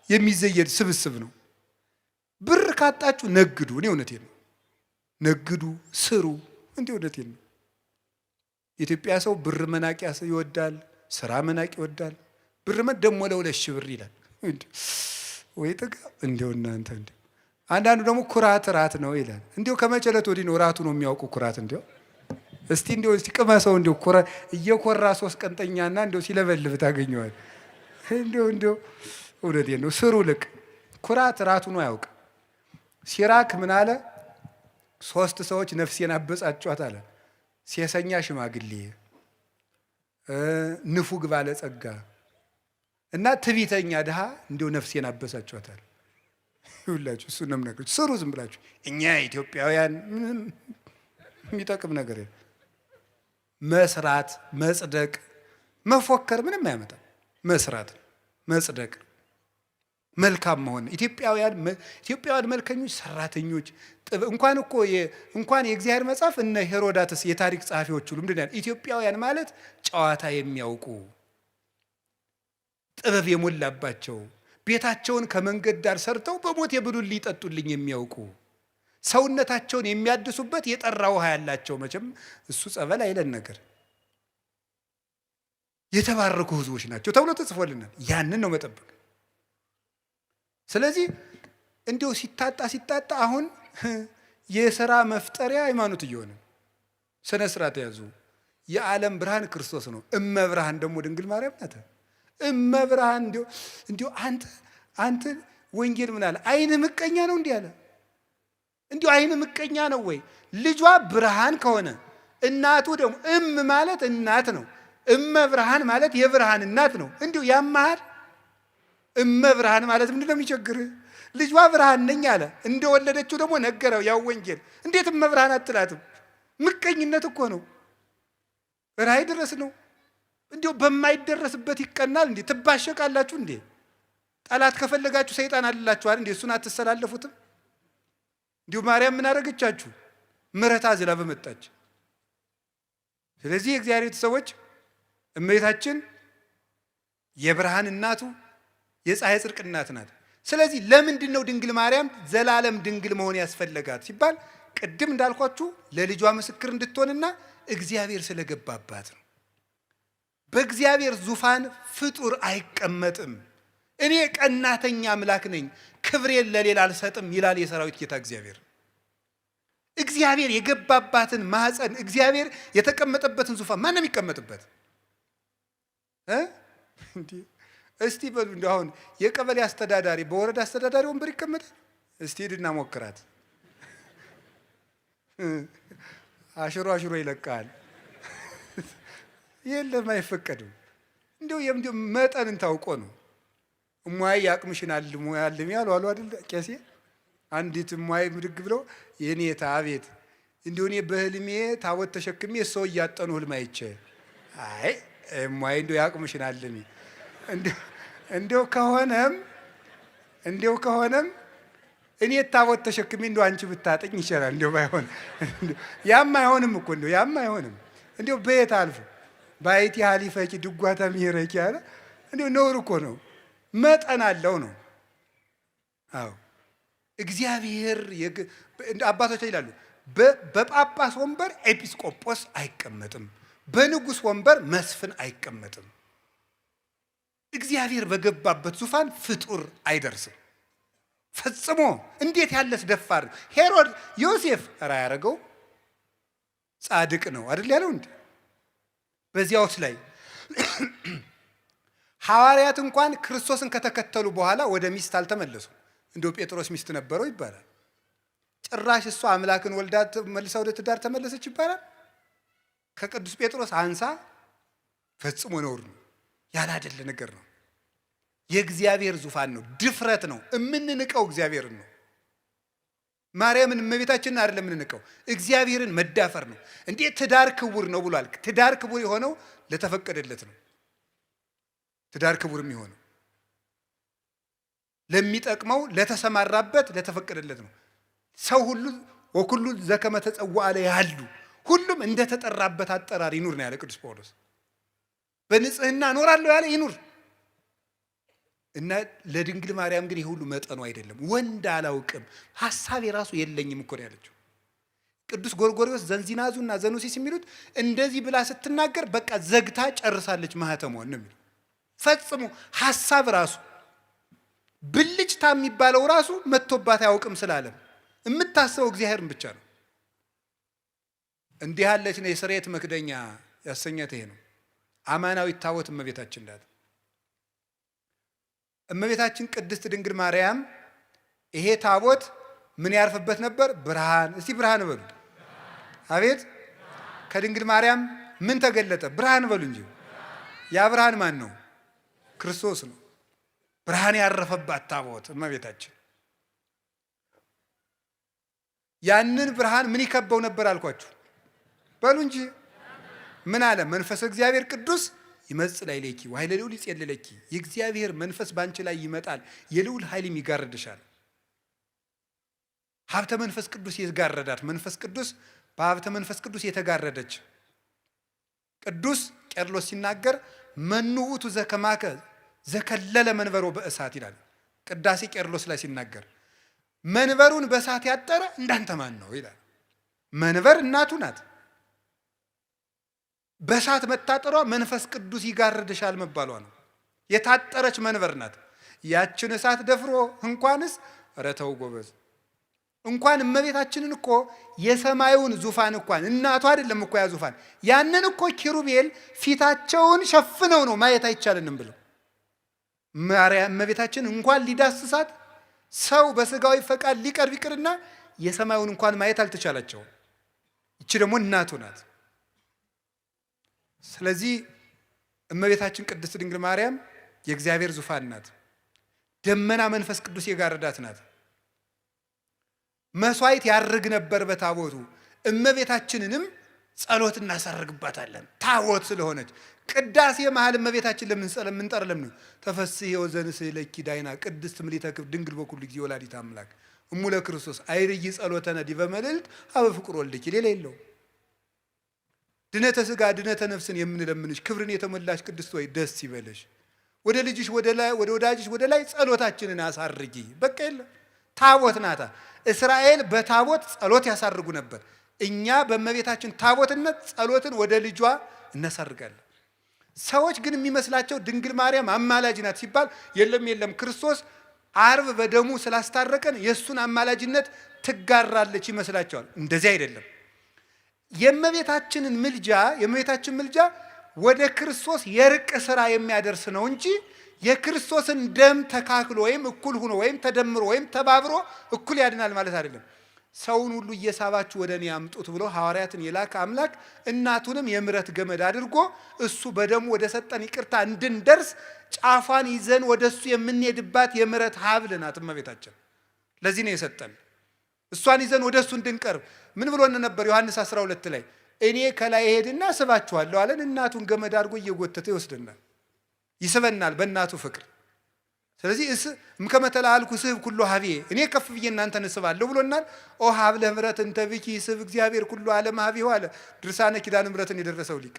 የሚዘየድ ስብስብ ነው። ብር ካጣችሁ ነግዱ። እኔ እውነቴን ነው። ነግዱ፣ ስሩ። እንዴ እውነቴን ነው። የኢትዮጵያ ሰው ብር መናቅ ይወዳል፣ ስራ መናቅ ይወዳል። ብር ደግሞ ለ2 ሺህ ብር ይላል። ወይ ጥጋ እንደው እናንተ እንዴ! አንዳንዱ ደግሞ ኩራት ራት ነው ይላል። እንዴው ከመቸለት ወዲህ ነው ራቱ ነው የሚያውቁ ኩራት። እንዴው እስቲ እንዴው እስቲ ቅመሰው። እንዴው ኩራ እየኮራ 3 ቀንጠኛና እንዴው ሲለበልብ ታገኘዋል። እንዴው እውነቴን ነው። ስሩ ልቅ ኩራት ራቱ ነው ያውቅ። ሲራክ ምን አለ? 3 ሰዎች ነፍሴን አበጻጯት አለ። ሴሰኛ ሽማግሌ፣ ንፉግ ባለጸጋ እና ትዕቢተኛ ድሃ እንዲሁ ነፍሴን አበሳጯታል። ይሁላችሁ እሱ ነው ነገር። ስሩ ዝም ብላችሁ። እኛ ኢትዮጵያውያን ምንም የሚጠቅም ነገር የለም። መስራት፣ መጽደቅ፣ መፎከር ምንም አያመጣም። መስራት፣ መጽደቅ፣ መልካም መሆን። ኢትዮጵያውያን መልከኞች፣ ሰራተኞች እንኳን የእግዚአብሔር መጽሐፍ እነ ሄሮዳትስ የታሪክ ጸሐፊዎች ሁሉ ምንድን ያለ ኢትዮጵያውያን ማለት ጨዋታ የሚያውቁ ጥበብ የሞላባቸው ቤታቸውን ከመንገድ ዳር ሰርተው በሞት የብሉልኝ ይጠጡልኝ የሚያውቁ ሰውነታቸውን የሚያድሱበት የጠራ ውሃ ያላቸው መቼም እሱ ጸበል አይለን ነገር የተባረኩ ሕዝቦች ናቸው ተብሎ ተጽፎልናል። ያንን ነው መጠበቅ። ስለዚህ እንዲሁ ሲታጣ አሁን የሥራ መፍጠሪያ ሃይማኖት እየሆነ ስነ ስርዓት ያዙ። የዓለም ብርሃን ክርስቶስ ነው። እመብርሃን ደግሞ ድንግል ማርያም ናት። እመብርሃን እንዲሁ አንተ ወንጌል ምን አለ? አይን ምቀኛ ነው እንዲህ አለ። እንዲሁ አይን ምቀኛ ነው ወይ? ልጇ ብርሃን ከሆነ እናቱ ደግሞ ማለት እናት ነው። እመብርሃን ማለት የብርሃን እናት ነው። እንዲሁ ያማሃል። እመብርሃን ማለት ምንድነው የሚቸግርህ? ልጇ ብርሃን ነኝ አለ። እንደወለደችው ደግሞ ነገረው ያው ወንጌል። እንዴት እመብርሃን አትላትም? ምቀኝነት እኮ ነው። ራይ ድረስ ነው። እንዲሁ በማይደረስበት ይቀናል እንዴ? ትባሸቃላችሁ እንዴ? ጠላት ከፈለጋችሁ ሰይጣን አልላችሁ አይደል እንዴ? እሱን አትሰላለፉትም? እንዲሁ ማርያም ምን አደረገቻችሁ? ምሕረት አዝላ በመጣች። ስለዚህ የእግዚአብሔር ቤተሰቦች እመቤታችን የብርሃን እናቱ የፀሐይ ጽድቅ እናት ናት። ስለዚህ ለምንድን ነው ድንግል ማርያም ዘላለም ድንግል መሆን ያስፈለጋት ሲባል ቅድም እንዳልኳችሁ ለልጇ ምስክር እንድትሆንና እግዚአብሔር ስለገባባት ነው። በእግዚአብሔር ዙፋን ፍጡር አይቀመጥም። እኔ ቀናተኛ አምላክ ነኝ፣ ክብሬን ለሌላ አልሰጥም ይላል የሰራዊት ጌታ እግዚአብሔር። እግዚአብሔር የገባባትን ማህፀን እግዚአብሔር የተቀመጠበትን ዙፋን ማንም ይቀመጥበት እስቲ በሉ። እንደው አሁን የቀበሌ አስተዳዳሪ በወረዳ አስተዳዳሪ ወንበር ይቀመጣል? እስቲ ሂድና ሞክራት። አሽሮ ይለቃል። የለም አይፈቀድም። እንደው መጠንን ታውቆ ነው። እሟይ ያቅምሽን አልሙ ያልም ያሉ አሉ አይደል ቄሴ። አንዲት እሟይ ምድግ ብለው የኔታ አቤት እንደው እኔ በህልሜ ታቦት ተሸክሜ ሰው እያጠኑ ህልም አይቼ አይ እሟይ እንደው ያቅምሽን አልሚ እንደው ከሆነም እኔ ታቦት ተሸክሜ እንደው አንቺ ብታጠኝ ይችላል። እንደው ባይሆን ያም አይሆንም እኮ እንደው ያም አይሆንም። እንደው በየት አልፎ ባይቲ ሀሊፈቂ ድጓታ ሚሄረቂ አለ። እንደው ነውር እኮ ነው። መጠን አለው ነው። አዎ እግዚአብሔር አባቶች ይላሉ በጳጳስ ወንበር ኤጲስቆጶስ አይቀመጥም፣ በንጉሥ ወንበር መስፍን አይቀመጥም። እግዚአብሔር በገባበት ዙፋን ፍጡር አይደርስም ፈጽሞ። እንዴት ያለስ ደፋር ሄሮድ ዮሴፍ ራ ያደረገው ጻድቅ ነው አይደል ያለው እንዴ? በዚያውስ ላይ ሐዋርያት እንኳን ክርስቶስን ከተከተሉ በኋላ ወደ ሚስት አልተመለሱም። እንደው ጴጥሮስ ሚስት ነበረው ይባላል። ጭራሽ እሷ አምላክን ወልዳ መልሳ ወደ ትዳር ተመለሰች ይባላል። ከቅዱስ ጴጥሮስ አንሳ ፈጽሞ ነውር ነው። ያላደለ ነገር ነው። የእግዚአብሔር ዙፋን ነው። ድፍረት ነው። የምንንቀው እግዚአብሔርን ነው። ማርያምን እመቤታችንን አይደለም የምንንቀው፣ እግዚአብሔርን መዳፈር ነው። እንዴ ትዳር ክቡር ነው ብሏል። ትዳር ክቡር የሆነው ለተፈቀደለት ነው። ትዳር ክቡር የሚሆነው ለሚጠቅመው ለተሰማራበት ለተፈቀደለት ነው። ሰው ሁሉ ወኩሉ ዘከመ ተጸውዐ ያሉ ሁሉም እንደተጠራበት አጠራር ይኑር ነው ያለ ቅዱስ ጳውሎስ። በንጽህና እኖራለሁ ያለ ይኑር እና ለድንግል ማርያም ግን ይሄ ሁሉ መጠኑ አይደለም። ወንድ አላውቅም ሐሳብ የራሱ የለኝም እኮ ነው ያለችው። ቅዱስ ጎርጎርዮስ ዘንዚናዙና ዘኑሲስ የሚሉት እንደዚህ ብላ ስትናገር በቃ ዘግታ ጨርሳለች ማህተሟን ነው የሚሉት። ፈጽሞ ሐሳብ ራሱ ብልጭታ የሚባለው ራሱ መጥቶባት አያውቅም ስላለም የምታስበው እግዚአብሔርን ብቻ ነው። እንዲህ ያለች ነው የስርየት መክደኛ ያሰኛት ይሄ ነው። አማናዊት ታቦት እመቤታችን ናት። እመቤታችን ቅድስት ድንግል ማርያም ይሄ ታቦት ምን ያርፍበት ነበር? ብርሃን። እስቲ ብርሃን በሉ። አቤት ከድንግል ማርያም ምን ተገለጠ? ብርሃን በሉ እንጂ። ያ ብርሃን ማን ነው? ክርስቶስ ነው። ብርሃን ያረፈባት ታቦት እመቤታችን። ያንን ብርሃን ምን ይከበው ነበር አልኳችሁ? በሉ እንጂ ምን አለ? መንፈስ እግዚአብሔር ቅዱስ ይመጽእ ላዕሌኪ ወኃይለ ልዑል ይጼልለኪ። የእግዚአብሔር መንፈስ ባንቺ ላይ ይመጣል፣ የልዑል ኃይልም ይጋርድሻል። ሀብተ መንፈስ ቅዱስ ይጋረዳት። መንፈስ ቅዱስ በሀብተ መንፈስ ቅዱስ የተጋረደች። ቅዱስ ቄርሎስ ሲናገር መኑ ውእቱ ዘከማከ ዘከለለ መንበሮ በእሳት ይላል። ቅዳሴ ቄርሎስ ላይ ሲናገር መንበሩን በእሳት ያጠረ እንዳንተ ማን ነው ይላል። መንበር እናቱ ናት። በእሳት መታጠሯ መንፈስ ቅዱስ ይጋርድሻል መባሏ ነው። የታጠረች መንበር ናት። ያችን እሳት ደፍሮ እንኳንስ ረተው ጎበዝ እንኳን እመቤታችንን እኮ የሰማዩን ዙፋን እንኳን እናቱ አይደለም እኮ ያ ዙፋን ያንን እኮ ኪሩቤል ፊታቸውን ሸፍነው ነው ማየት አይቻልንም ብለው ማርያም እመቤታችን እንኳን ሊዳስሳት ሰው በስጋዊ ፈቃድ ሊቀርብ ይቅርና የሰማዩን እንኳን ማየት አልተቻላቸውም። እቺ ደግሞ እናቱ ናት። ስለዚህ እመቤታችን ቅድስት ድንግል ማርያም የእግዚአብሔር ዙፋን ናት። ደመና መንፈስ ቅዱስ የጋረዳት ናት። መስዋዕት ያርግ ነበር በታቦቱ። እመቤታችንንም ጸሎት እናሳርግባታለን ታቦት ስለሆነች። ቅዳሴ መሃል እመቤታችን ለምን ጠርለም ነው? ተፈስሒ ወዘንስእለኪ ዳይና ቅድስት ምልዕተ ክብር ድንግል በኩሉ ጊዜ ወላዲተ አምላክ እሙለ ክርስቶስ አይርይ ጸሎተነ ዲበ መልዕልት ሀበ ፍቁር ወልድኪ። ሌላ የለው። ድነተ ሥጋ ድነተ ነፍስን የምንለምንሽ ክብርን የተሞላሽ ቅድስት ወይ ደስ ይበለሽ። ወደ ልጅሽ ወደ ወዳጅሽ ወደ ላይ ጸሎታችንን አሳርጊ። በቃ የለ ታቦት ናታ። እስራኤል በታቦት ጸሎት ያሳርጉ ነበር። እኛ በእመቤታችን ታቦትነት ጸሎትን ወደ ልጇ እናሳርጋለን። ሰዎች ግን የሚመስላቸው ድንግል ማርያም አማላጅ ናት ሲባል የለም ክርስቶስ አርብ በደሙ ስላስታረቀን የእሱን አማላጅነት ትጋራለች ይመስላቸዋል። እንደዚህ አይደለም። የእመቤታችን ምልጃ ወደ ክርስቶስ የርቅ ስራ የሚያደርስ ነው እንጂ የክርስቶስን ደም ተካክሎ ወይም እኩል ሆኖ ወይም ተደምሮ ወይም ተባብሮ እኩል ያድናል ማለት አይደለም። ሰውን ሁሉ እየሳባችሁ ወደ እኔ አምጡት ብሎ ሐዋርያትን የላከ አምላክ እናቱንም የምሕረት ገመድ አድርጎ እሱ በደሙ ወደ ሰጠን ይቅርታ እንድንደርስ ጫፏን ይዘን ወደሱ የምንሄድባት የምሕረት ሀብል ናት እመቤታችን። ለዚህ ነው የሰጠን። እሷን ይዘን ወደሱ እንድንቀርብ ምን ብሎን ነበር? ዮሐንስ 12 ላይ እኔ ከላይ ሄድና ስባችኋለሁ አለን። እናቱን ገመድ አድርጎ እየጎተተ ይወስደናል፣ ይስበናል በእናቱ ፍቅር። ስለዚህ እምከመ ተለአልኩ ስብ ኩሎ ሀቤ እኔ ከፍ ብዬ እናንተን እስባለሁ ብሎናል። ኦ ሀብለ ምሕረት እንተ ብኪ ስብ እግዚአብሔር ኩሎ ዓለም ሀቤሁ አለ ድርሳነ ኪዳነ ምሕረትን የደረሰው ሊቅ።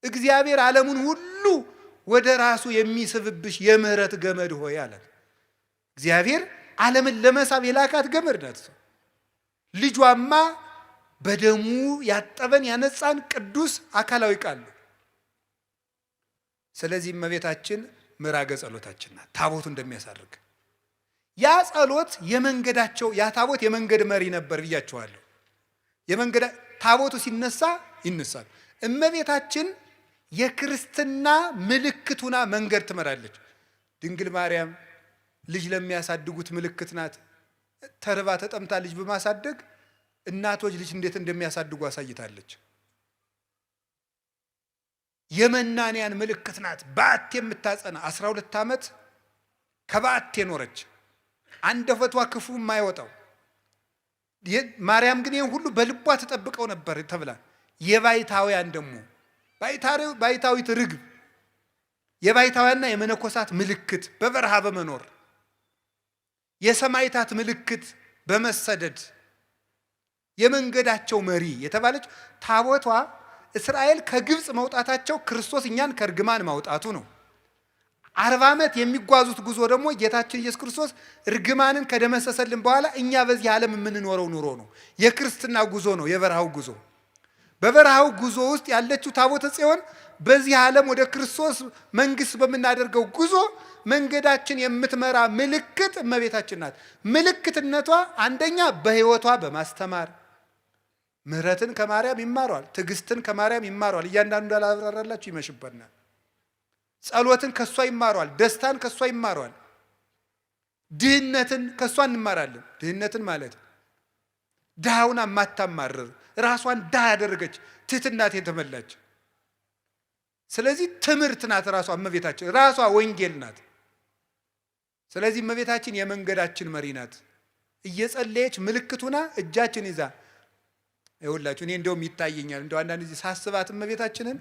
እግዚአብሔር ዓለሙን ሁሉ ወደ ራሱ የሚስብብሽ የምህረት ገመድ ሆይ አለ። እግዚአብሔር ዓለምን ለመሳብ የላካት ገመድ ናት። ልጇማ በደሙ ያጠበን ያነጻን ቅዱስ አካላዊ ቃል ነው። ስለዚህ እመቤታችን ምራገ ጸሎታችን ናት። ታቦቱ እንደሚያሳርግ ያ ጸሎት የመንገዳቸው ያ ታቦት የመንገድ መሪ ነበር ብያቸዋለሁ። ታቦቱ ሲነሳ ይነሳል። እመቤታችን የክርስትና ምልክቱና መንገድ ትመራለች። ድንግል ማርያም ልጅ ለሚያሳድጉት ምልክት ናት። ተርባ ተጠምታ ልጅ በማሳደግ እናቶች ልጅ እንዴት እንደሚያሳድጉ አሳይታለች። የመናንያን ምልክት ናት። በዓት የምታጸና 12 ዓመት ከበዓት የኖረች አንደበቷ ክፉ የማይወጣው ማርያም ግን ይህን ሁሉ በልቧ ተጠብቀው ነበር ተብላ። የባይታውያን ደግሞ ባይታዊት ርግብ የባይታውያንና የመነኮሳት ምልክት በበረሃ በመኖር የሰማዕታት ምልክት በመሰደድ የመንገዳቸው መሪ የተባለች ታቦቷ እስራኤል ከግብፅ መውጣታቸው ክርስቶስ እኛን ከርግማን ማውጣቱ ነው። 40 ዓመት የሚጓዙት ጉዞ ደግሞ ጌታችን ኢየሱስ ክርስቶስ ርግማንን ከደመሰሰልን በኋላ እኛ በዚህ ዓለም የምንኖረው ኑሮ ነው። የክርስትና ጉዞ ነው፣ የበረሃው ጉዞ። በበረሃው ጉዞ ውስጥ ያለችው ታቦተ ጽዮን በዚህ ዓለም ወደ ክርስቶስ መንግስት በምናደርገው ጉዞ መንገዳችን የምትመራ ምልክት እመቤታችን ናት። ምልክትነቷ አንደኛ በሕይወቷ በማስተማር ምሕረትን ከማርያም ይማሯል፣ ትዕግስትን ከማርያም ይማሯል። እያንዳንዱ እንዳላብራራላችሁ ይመሽበናል። ጸሎትን ከሷ ይማሯል፣ ደስታን ከሷ ይማሯል፣ ድህነትን ከሷ እንማራለን። ድህነትን ማለት ድሃውን ማታማርር ራሷን ድሃ ያደረገች ትሕትናት የተመላች። ስለዚህ ትምህርት ናት ራሷ እመቤታችን፣ ራሷ ወንጌል ናት። ስለዚህ እመቤታችን የመንገዳችን መሪ ናት። እየጸለየች ምልክቱና እጃችን ይዛ ይኸውላችሁ እኔ እንደውም ይታየኛል እንደው አንዳንድ ጊዜ ሳስባት እመቤታችንን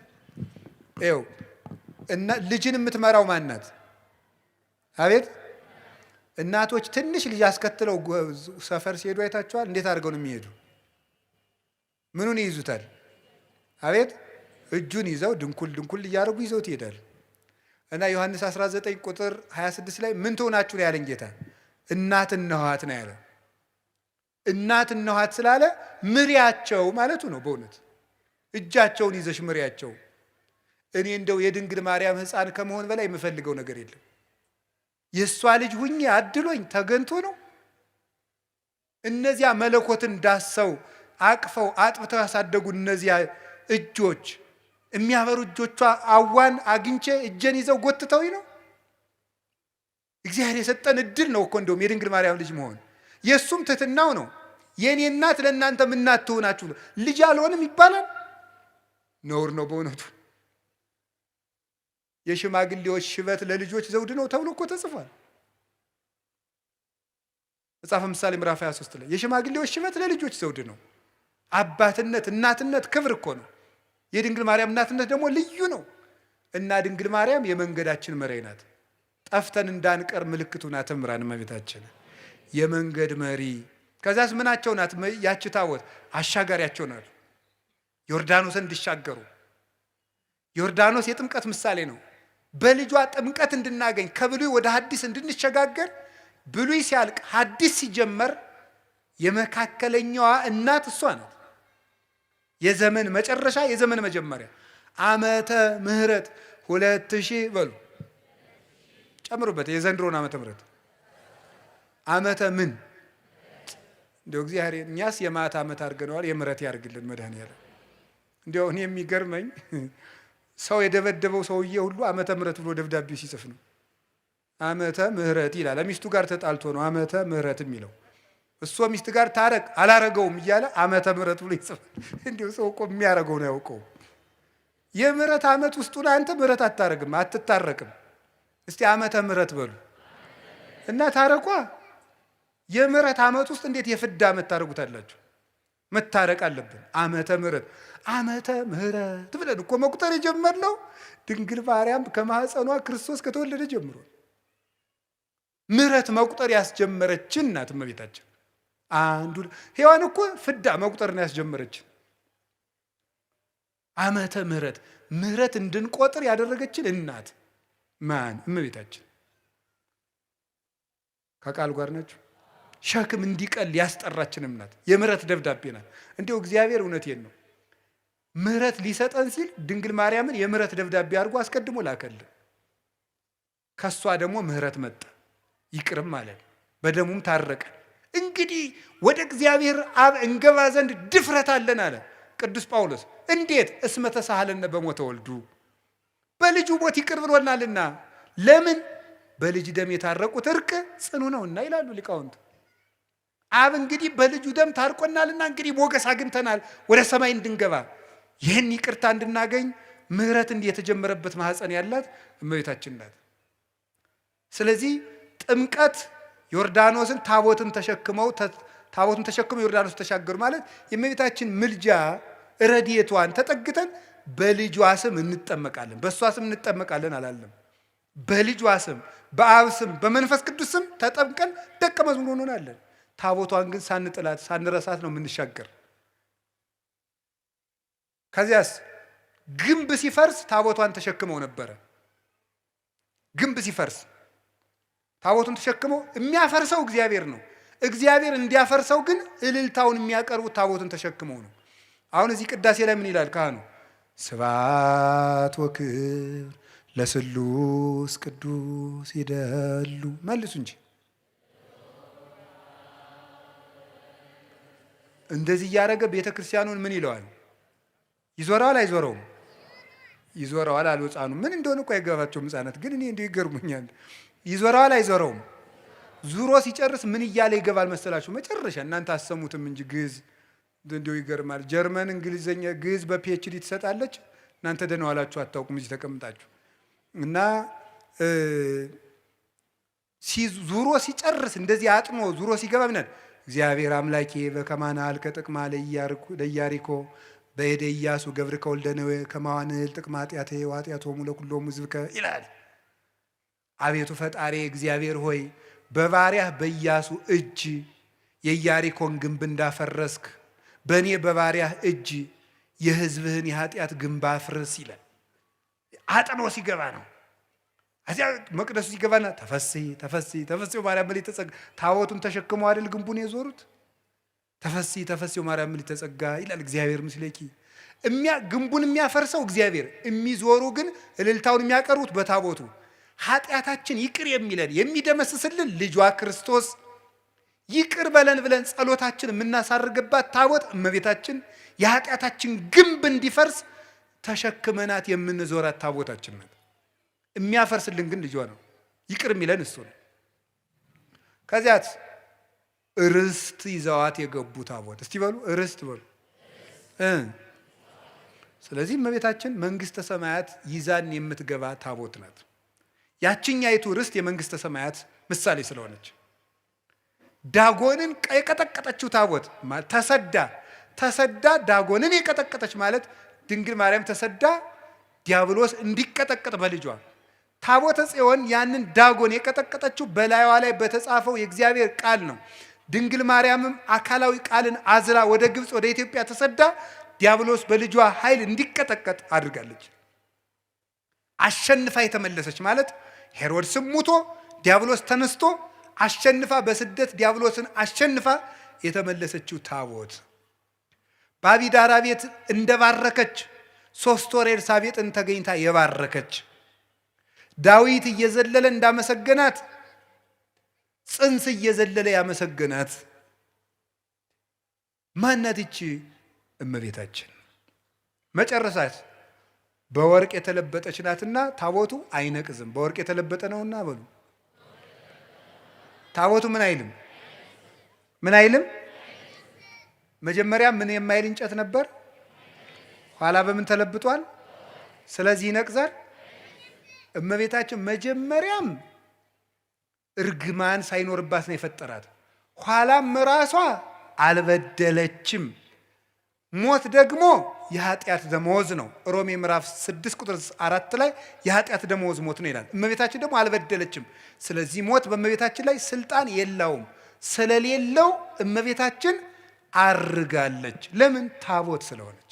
ይኸው እና ልጅን የምትመራው ማን ናት? አቤት እናቶች ትንሽ ልጅ አስከትለው ሰፈር ሲሄዱ አይታችኋል? እንዴት አድርገው ነው የሚሄዱ? ምኑን ይይዙታል? አቤት እጁን ይዘው ድንኩል ድንኩል እያደረጉ ይዘው ይሄዳል። እና ዮሐንስ 19 ቁጥር 26 ላይ ምን ትሆናችሁ ነው ያለን ጌታ? እናት እነኋት ነው ያለ። እናት እነኋት ስላለ ምሪያቸው ማለቱ ነው። በእውነት እጃቸውን ይዘሽ ምሪያቸው። እኔ እንደው የድንግል ማርያም ሕፃን ከመሆን በላይ የምፈልገው ነገር የለም። የእሷ ልጅ ሁኜ አድሎኝ ተገንቶ ነው። እነዚያ መለኮትን ዳሰው አቅፈው አጥብተው ያሳደጉ እነዚያ እጆች የሚያበሩ እጆቿ አዋን አግኝቼ እጄን ይዘው ጎትተውኝ ነው። እግዚአብሔር የሰጠን እድል ነው እኮ እንደውም የድንግል ማርያም ልጅ መሆን። የእሱም ትሕትናው ነው። የእኔ እናት ለእናንተም እናት ትሆናችሁ። ልጅ አልሆንም ይባላል? ነውር ነው በእውነቱ። የሽማግሌዎች ሽበት ለልጆች ዘውድ ነው ተብሎ እኮ ተጽፏል። መጽሐፈ ምሳሌ ምዕራፍ 23 ላይ የሽማግሌዎች ሽበት ለልጆች ዘውድ ነው። አባትነት እናትነት ክብር እኮ ነው። የድንግል ማርያም እናትነት ደግሞ ልዩ ነው። እና ድንግል ማርያም የመንገዳችን መሪ ናት። ጠፍተን እንዳንቀር ምልክቱ ናት። እምራን እመቤታችን የመንገድ መሪ። ከዛስ ምናቸው ናት? ያቺ ታቦት አሻጋሪያቸው ናት። ዮርዳኖስን እንዲሻገሩ። ዮርዳኖስ የጥምቀት ምሳሌ ነው። በልጇ ጥምቀት እንድናገኝ ከብሉይ ወደ ሐዲስ እንድንሸጋገር ብሉይ ሲያልቅ ሐዲስ ሲጀመር የመካከለኛዋ እናት እሷ ናት። የዘመን መጨረሻ የዘመን መጀመሪያ ዓመተ ምሕረት 2000 በሉ ጨምሩበት። የዘንድሮን ዓመተ ምሕረት ዓመተ ምን እንደው እግዚአብሔር እኛስ የማታ ዓመት አድርገነዋል። የምሕረት ያርግልን መድኃኒዓለም። እንደው እኔ የሚገርመኝ ሰው የደበደበው ሰውዬ ሁሉ ዓመተ ምሕረት ብሎ ደብዳቤ ሲጽፍ ነው። ዓመተ ምሕረት ይላል። ሚስቱ ጋር ተጣልቶ ነው ዓመተ ምሕረት የሚለው። እሱ ሚስት ጋር ታረቅ አላረገውም እያለ ዓመተ ምሕረት ብሎ ይጽፋል። እንዲሁ ሰው እኮ የሚያረገው ነው ያውቀው። የምሕረት ዓመት ውስጡን አንተ ምሕረት አታረግም፣ አትታረቅም። እስቲ ዓመተ ምሕረት በሉ እና ታረቋ። የምሕረት ዓመት ውስጥ እንዴት የፍዳ ዓመት ታረጉታላችሁ? መታረቅ አለብን። ዓመተ ምሕረት ዓመተ ምሕረት ብለን እኮ መቁጠር የጀመርነው ድንግል ማርያም ከማህፀኗ ክርስቶስ ከተወለደ ጀምሮ ምሕረት መቁጠር ያስጀመረችን ናት እመቤታችን። አንዱ ሔዋን እኮ ፍዳ መቁጠር ነው ያስጀመረችን። ዓመተ ምሕረት ምሕረት እንድንቆጥር ያደረገችን እናት ማን? እመቤታችን። ከቃል ጋር ናችሁ። ሸክም እንዲቀል ያስጠራችንም ናት። የምሕረት ደብዳቤ ናት። እንዲሁ እግዚአብሔር እውነቴን ነው ምሕረት ሊሰጠን ሲል ድንግል ማርያምን የምሕረት ደብዳቤ አድርጎ አስቀድሞ ላከልን። ከሷ ደግሞ ምሕረት መጣ፣ ይቅርም ማለት በደሙም ታረቀን። እንግዲህ ወደ እግዚአብሔር አብ እንገባ ዘንድ ድፍረት አለን አለ ቅዱስ ጳውሎስ። እንዴት? እስመ ተሳሃለነ በሞተ ወልዱ፣ በልጁ ሞት ይቅር ብሎናልና። ለምን? በልጅ ደም የታረቁት እርቅ ጽኑ ነውና ይላሉ ሊቃውንት። አብ እንግዲህ በልጁ ደም ታርቆናልና እንግዲህ ሞገስ አግኝተናል ወደ ሰማይ እንድንገባ። ይህን ይቅርታ እንድናገኝ ምሕረት እንዲህ የተጀመረበት ማህፀን ያላት እመቤታችን ናት። ስለዚህ ጥምቀት ዮርዳኖስን ታቦትን ተሸክመው ዮርዳኖስ ተሻገሩ ማለት የእመቤታችን ምልጃ ረድኤቷን ተጠግተን በልጇ ስም እንጠመቃለን። በእሷ ስም እንጠመቃለን አላለም። በልጇ ስም በአብ ስም በመንፈስ ቅዱስ ስም ተጠምቀን ደቀ መዝሙር እንሆናለን። ታቦቷን ግን ሳንጥላት ሳንረሳት ነው የምንሻገር። ከዚያስ ግንብ ሲፈርስ ታቦቷን ተሸክመው ነበረ። ግንብ ሲፈርስ ታቦቱን ተሸክመው የሚያፈርሰው እግዚአብሔር ነው። እግዚአብሔር እንዲያፈርሰው ግን እልልታውን የሚያቀርቡት ታቦቱን ተሸክመው ነው። አሁን እዚህ ቅዳሴ ላይ ምን ይላል ካህኑ? ስብሐት ወክብር ለስሉስ ቅዱስ ይደሉ። መልሱ እንጂ እንደዚህ እያደረገ ቤተ ክርስቲያኑን ምን ይለዋል? ይዞረዋል አይዞረውም? ይዞረዋል አሉ ሕፃኑ። ምን እንደሆነ እኮ አይገባቸውም ሕፃናት፣ ግን እኔ እንዲሁ ይገርሙኛል። ይዞረዋል አይዞረውም? ዙሮ ሲጨርስ ምን እያለ ይገባል መሰላችሁ? መጨረሻ እናንተ አሰሙትም እንጂ ግዕዝ እንዲሁ ይገርማል። ጀርመን እንግሊዘኛ ግዕዝ በፒኤችዲ ትሰጣለች። እናንተ ደህና ዋላችሁ አታውቁም እዚህ ተቀምጣችሁ። እና ዙሮ ሲጨርስ እንደዚህ አጥኖ ዙሮ ሲገባ ምናል እግዚአብሔር አምላኬ በከማናል ከጥቅማ ለኢያሪኮ በእደ ኢያሱ ገብርከ ወልደ ነዌ ከማዋንል ጥቅማ ኃጢአቴ ወኃጢአቶሙ ለኩሎሙ ሕዝብከ ይላል። አቤቱ ፈጣሪ እግዚአብሔር ሆይ በባሪያህ በኢያሱ እጅ የኢያሪኮን ግንብ እንዳፈረስክ በእኔ በባሪያህ እጅ የሕዝብህን የኃጢአት ግንብ አፍርስ ይላል። አጥኖ ሲገባ ነው። እዚያ መቅደሱ ሲገባና ተፈሲ ተፈሲ ተፈሲ ማርያም ምልዕተ ጸጋ ታቦቱን ተሸክመው አይደል ግንቡን የዞሩት? ተፈሲ ተፈሲ ማርያም ምልዕተ ጸጋ ይላል። እግዚአብሔር ምስሌኪ ግንቡን የሚያፈርሰው እግዚአብሔር፣ የሚዞሩ ግን እልልታውን የሚያቀርቡት በታቦቱ። ኃጢአታችን ይቅር የሚለን የሚደመስስልን ልጇ ክርስቶስ ይቅር በለን ብለን ጸሎታችን የምናሳርግባት ታቦት እመቤታችን የኃጢአታችን ግንብ እንዲፈርስ ተሸክመናት የምንዞራት ታቦታችን ናት። የሚያፈርስልን ግን ልጇ ነው። ይቅር የሚለን እሱ ነው። ከዚያት ርስት ይዘዋት የገቡ ታቦት እስቲ በሉ ርስት በሉ። ስለዚህ እመቤታችን መንግስተ ሰማያት ይዛን የምትገባ ታቦት ናት። ያችኛይቱ ርስት የመንግስተ ሰማያት ምሳሌ ስለሆነች ዳጎንን የቀጠቀጠችው ታቦት ተሰዳ ዳጎንን የቀጠቀጠች ማለት ድንግል ማርያም ተሰዳ ዲያብሎስ እንዲቀጠቀጥ በልጇ ታቦተ ጽዮን ያንን ዳጎን የቀጠቀጠችው በላይዋ ላይ በተጻፈው የእግዚአብሔር ቃል ነው። ድንግል ማርያምም አካላዊ ቃልን አዝላ ወደ ግብፅ ወደ ኢትዮጵያ ተሰዳ ዲያብሎስ በልጇ ኃይል እንዲቀጠቀጥ አድርጋለች። አሸንፋ የተመለሰች ማለት ሄሮድስም ሙቶ ዲያብሎስ ተነስቶ አሸንፋ በስደት ዲያብሎስን አሸንፋ የተመለሰችው ታቦት በአቢዳራ ቤት እንደባረከች 3 ወር ኤልሳቤጥን ተገኝታ የባረከች ዳዊት እየዘለለ እንዳመሰገናት ጽንስ እየዘለለ ያመሰገናት ማናት? ይቺ እመቤታችን መጨረሳት በወርቅ የተለበጠች ናትና ታቦቱ አይነቅዝም። በወርቅ የተለበጠ ነውና በሉ ታቦቱ ምን አይልም? ምን አይልም? መጀመሪያ ምን የማይል እንጨት ነበር፣ ኋላ በምን ተለብጧል? ስለዚህ ይነቅዛል። እመቤታችን መጀመሪያም እርግማን ሳይኖርባት ነው የፈጠራት። ኋላም ራሷ አልበደለችም። ሞት ደግሞ የኃጢአት ደመወዝ ነው። ሮሜ ምዕራፍ 6 ቁጥር 4 ላይ የኃጢአት ደመወዝ ሞት ነው ይላል። እመቤታችን ደግሞ አልበደለችም። ስለዚህ ሞት በእመቤታችን ላይ ስልጣን የለውም። ስለሌለው እመቤታችን አርጋለች። ለምን? ታቦት ስለሆነች።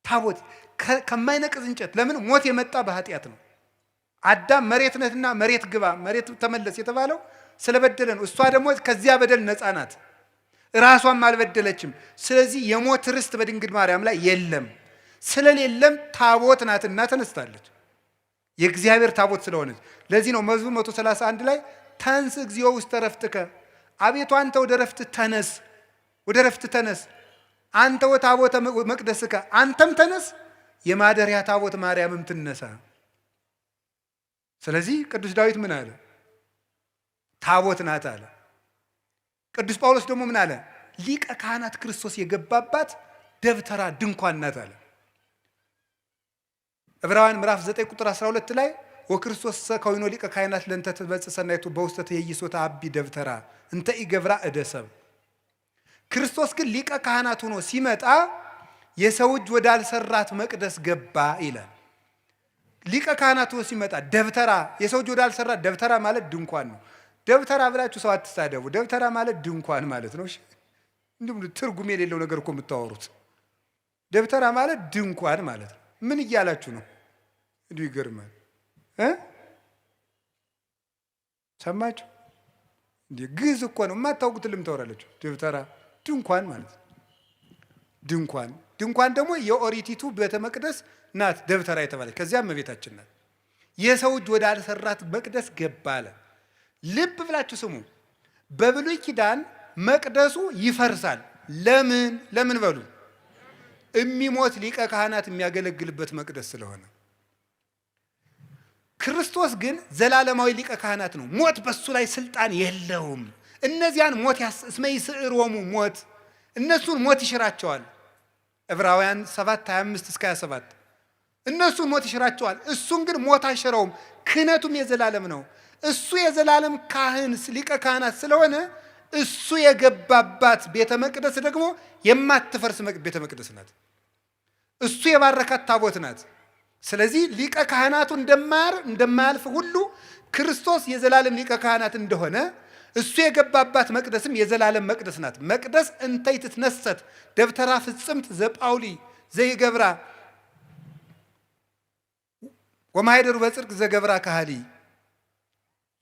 ታቦት ከማይነቅዝ እንጨት። ለምን? ሞት የመጣ በኃጢአት ነው። አዳም መሬት ነህና መሬት ግባ መሬት ተመለስ የተባለው ስለበደለ ነው። እሷ ደግሞ ከዚያ በደል ነፃ ናት። ራሷም አልበደለችም። ስለዚህ የሞት ርስት በድንግል ማርያም ላይ የለም። ስለሌለም ታቦት ናትና ተነስታለች። የእግዚአብሔር ታቦት ስለሆነች። ለዚህ ነው መዝሙር 131 ላይ ተንስ እግዚኦ ውስተ ዕረፍትከ፣ አቤቱ አንተ ወደ ዕረፍት ተነስ፣ ወደ ዕረፍት ተነስ። አንተ ወታቦተ መቅደስከ፣ አንተም ተነስ፣ የማደሪያ ታቦት ማርያምም ትነሳ። ስለዚህ ቅዱስ ዳዊት ምን አለ? ታቦት ናት አለ። ቅዱስ ጳውሎስ ደግሞ ምን አለ? ሊቀ ካህናት ክርስቶስ የገባባት ደብተራ ድንኳን ናት አለ። ዕብራውያን ምዕራፍ 9 ቁጥር 12 ላይ ወክርስቶስ ከዊኖ ሊቀ ካህናት ለእንተ ትበጽሕ ሰናይቱ በውስተ ትኄይሶተ አቢ ደብተራ እንተ ኢገብራ እደ ሰብእ። ክርስቶስ ግን ሊቀ ካህናት ሆኖ ሲመጣ የሰው እጅ ወዳልሰራት መቅደስ ገባ ይላል። ሊቀ ካህናቱ ሲመጣ ደብተራ የሰው እጅ ወዳልሰራ ደብተራ ማለት ድንኳን ነው። ደብተራ ብላችሁ ሰው አትሳደቡ። ደብተራ ማለት ድንኳን ማለት ነው። እንዲሁም ትርጉም የሌለው ነገር እኮ የምታወሩት። ደብተራ ማለት ድንኳን ማለት ነው። ምን እያላችሁ ነው? እንዲሁ ይገርማል። ሰማችሁ? እንዴ ግዕዝ እኮ ነው። የማታውቁት ልም ታወራላችሁ። ደብተራ ድንኳን ማለት ነው። ድንኳን ደግሞ የኦሪቲቱ ቤተ መቅደስ ናት ደብተራ የተባለች። ከዚያም እመቤታችን ናት። የሰው እጅ ወዳልሰራት መቅደስ ገባ አለ። ልብ ብላችሁ ስሙ። በብሉይ ኪዳን መቅደሱ ይፈርሳል። ለምን በሉ? የሚሞት ሊቀ ካህናት የሚያገለግልበት መቅደስ ስለሆነ። ክርስቶስ ግን ዘላለማዊ ሊቀ ካህናት ነው። ሞት በሱ ላይ ስልጣን የለውም። እነዚያን ሞት እስመ ይስዕሮሙ ሞት፣ እነሱን ሞት ይሽራቸዋል። ዕብራውያን 7:25 እስከ 27 እነሱን ሞት ይሽራቸዋል። እሱን ግን ሞት አይሽረውም። ክህነቱም የዘላለም ነው። እሱ የዘላለም ካህን ሊቀ ካህናት ስለሆነ እሱ የገባባት ቤተ መቅደስ ደግሞ የማትፈርስ ቤተ መቅደስ ናት። እሱ የባረካት ታቦት ናት። ስለዚህ ሊቀ ካህናቱ እንደማያልፍ ሁሉ ክርስቶስ የዘላለም ሊቀ ካህናት እንደሆነ እሱ የገባባት መቅደስም የዘላለም መቅደስ ናት። መቅደስ እንተይ ትትነሰት ደብተራ ፍጽምት ዘጳውሊ ዘይገብራ ወማይደሩ በጽድቅ ዘገብራ ካህሊ፣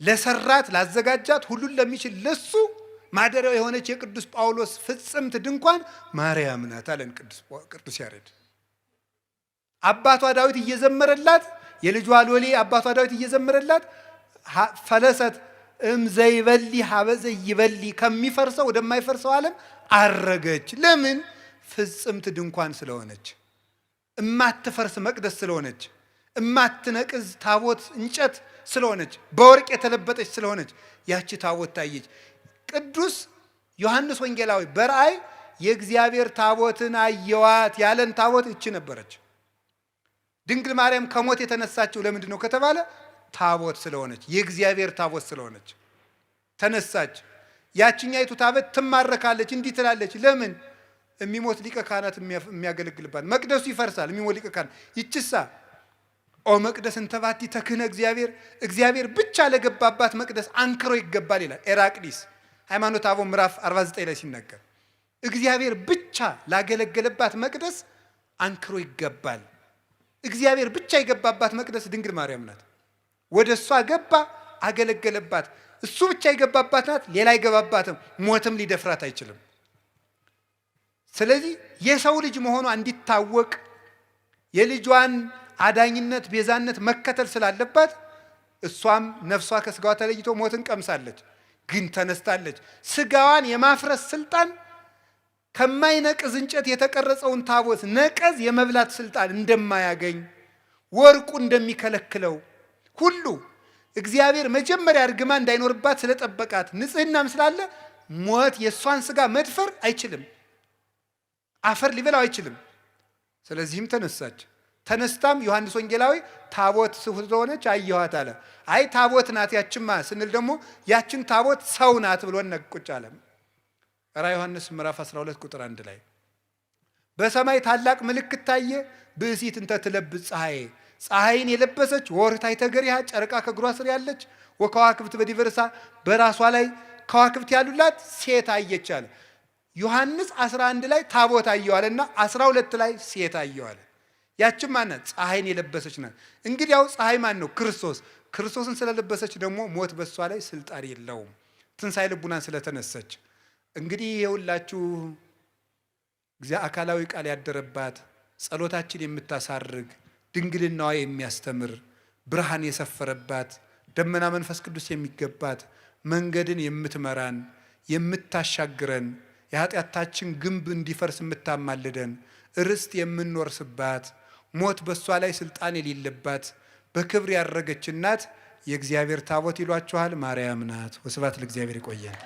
ለሰራት ላዘጋጃት ሁሉን ለሚችል ለሱ ማደሪያው የሆነች የቅዱስ ጳውሎስ ፍጽምት ድንኳን ማርያም ናት አለን ቅዱስ ያሬድ። አባቷ ዳዊት እየዘመረላት፣ የልጇ ሎሌ አባቷ ዳዊት እየዘመረላት ፈለሰት ዘይበሊ ሀበዘ ይበሊ፣ ከሚፈርሰው ወደማይፈርሰው ዓለም አረገች። ለምን? ፍጽምት ድንኳን ስለሆነች፣ እማትፈርስ መቅደስ ስለሆነች፣ እማትነቅዝ ታቦት እንጨት ስለሆነች፣ በወርቅ የተለበጠች ስለሆነች ያቺ ታቦት ታየች። ቅዱስ ዮሐንስ ወንጌላዊ በራእይ የእግዚአብሔር ታቦትን አየዋት ያለን ታቦት እቺ ነበረች። ድንግል ማርያም ከሞት የተነሳችው ለምንድን ነው ከተባለ ታቦት ስለሆነች፣ የእግዚአብሔር ታቦት ስለሆነች ተነሳች። ያችኛይቱ ታቦት ትማረካለች፣ እንዲህ ትላለች። ለምን? የሚሞት ሊቀ ካህናት የሚያገለግልባት መቅደሱ ይፈርሳል። የሚሞት ሊቀ ካህናት ይችሳ ኦ መቅደስ እንተባቲ ተክህነ እግዚአብሔር ብቻ ለገባባት መቅደስ አንክሮ ይገባል ይላል ኤራቅሊስ ሃይማኖተ አበው ምዕራፍ 49 ላይ ሲናገር እግዚአብሔር ብቻ ላገለገለባት መቅደስ አንክሮ ይገባል። እግዚአብሔር ብቻ የገባባት መቅደስ ድንግል ማርያም ናት። ወደ እሷ ገባ፣ አገለገለባት። እሱ ብቻ የገባባት ናት፣ ሌላ አይገባባትም። ሞትም ሊደፍራት አይችልም። ስለዚህ የሰው ልጅ መሆኗ እንዲታወቅ የልጇን አዳኝነት ቤዛነት መከተል ስላለባት እሷም ነፍሷ ከስጋዋ ተለይቶ ሞትን ቀምሳለች፣ ግን ተነስታለች። ስጋዋን የማፍረስ ስልጣን ከማይነቅዝ እንጨት የተቀረጸውን ታቦት ነቀዝ የመብላት ስልጣን እንደማያገኝ ወርቁ እንደሚከለክለው ሁሉ እግዚአብሔር መጀመሪያ እርግማን እንዳይኖርባት ስለጠበቃት ንጽህናም ስላለ ሞት የእሷን ስጋ መድፈር አይችልም፣ አፈር ሊበላው አይችልም። ስለዚህም ተነሳች። ተነስታም ዮሐንስ ወንጌላዊ ታቦት ስለሆነች አየኋት አለ። አይ ታቦት ናት ያችማ ስንል ደግሞ ያችን ታቦት ሰው ናት ብሎ ነቁጭ አለ። ራዕየ ዮሐንስ ምዕራፍ 12 ቁጥር 1 ላይ በሰማይ ታላቅ ምልክት ታየ፣ ብእሲት እንተ ትለብስ ፀሐይን የለበሰች ወርኅታይተ ገሪሃ ጨረቃ ከእግሯ ስር ያለች ወከዋክብት በዲበ ርእሳ በራሷ ላይ ከዋክብት ያሉላት ሴት አየች አለ። ዮሐንስ 11 ላይ ታቦት አየዋልና 12 ላይ ሴት አየዋለ። ያችም ማናት? ፀሐይን የለበሰች ናት። እንግዲህ ያው ፀሐይ ማን ነው? ክርስቶስ። ክርስቶስን ስለለበሰች ደግሞ ሞት በሷ ላይ ስልጣን የለውም፣ ትንሣኤ ልቡናን ስለተነሰች። እንግዲህ የሁላችሁ አካላዊ ቃል ያደረባት ጸሎታችን የምታሳርግ ድንግልናዋ የሚያስተምር ብርሃን የሰፈረባት ደመና መንፈስ ቅዱስ የሚገባት መንገድን የምትመራን የምታሻግረን የኃጢአታችን ግንብ እንዲፈርስ የምታማልደን ርስት የምንወርስባት ሞት በሷ ላይ ስልጣን የሌለባት በክብር ያረገች እናት የእግዚአብሔር ታቦት ይሏችኋል። ማርያም ናት። ወስብሐት ለእግዚአብሔር። ይቆየን።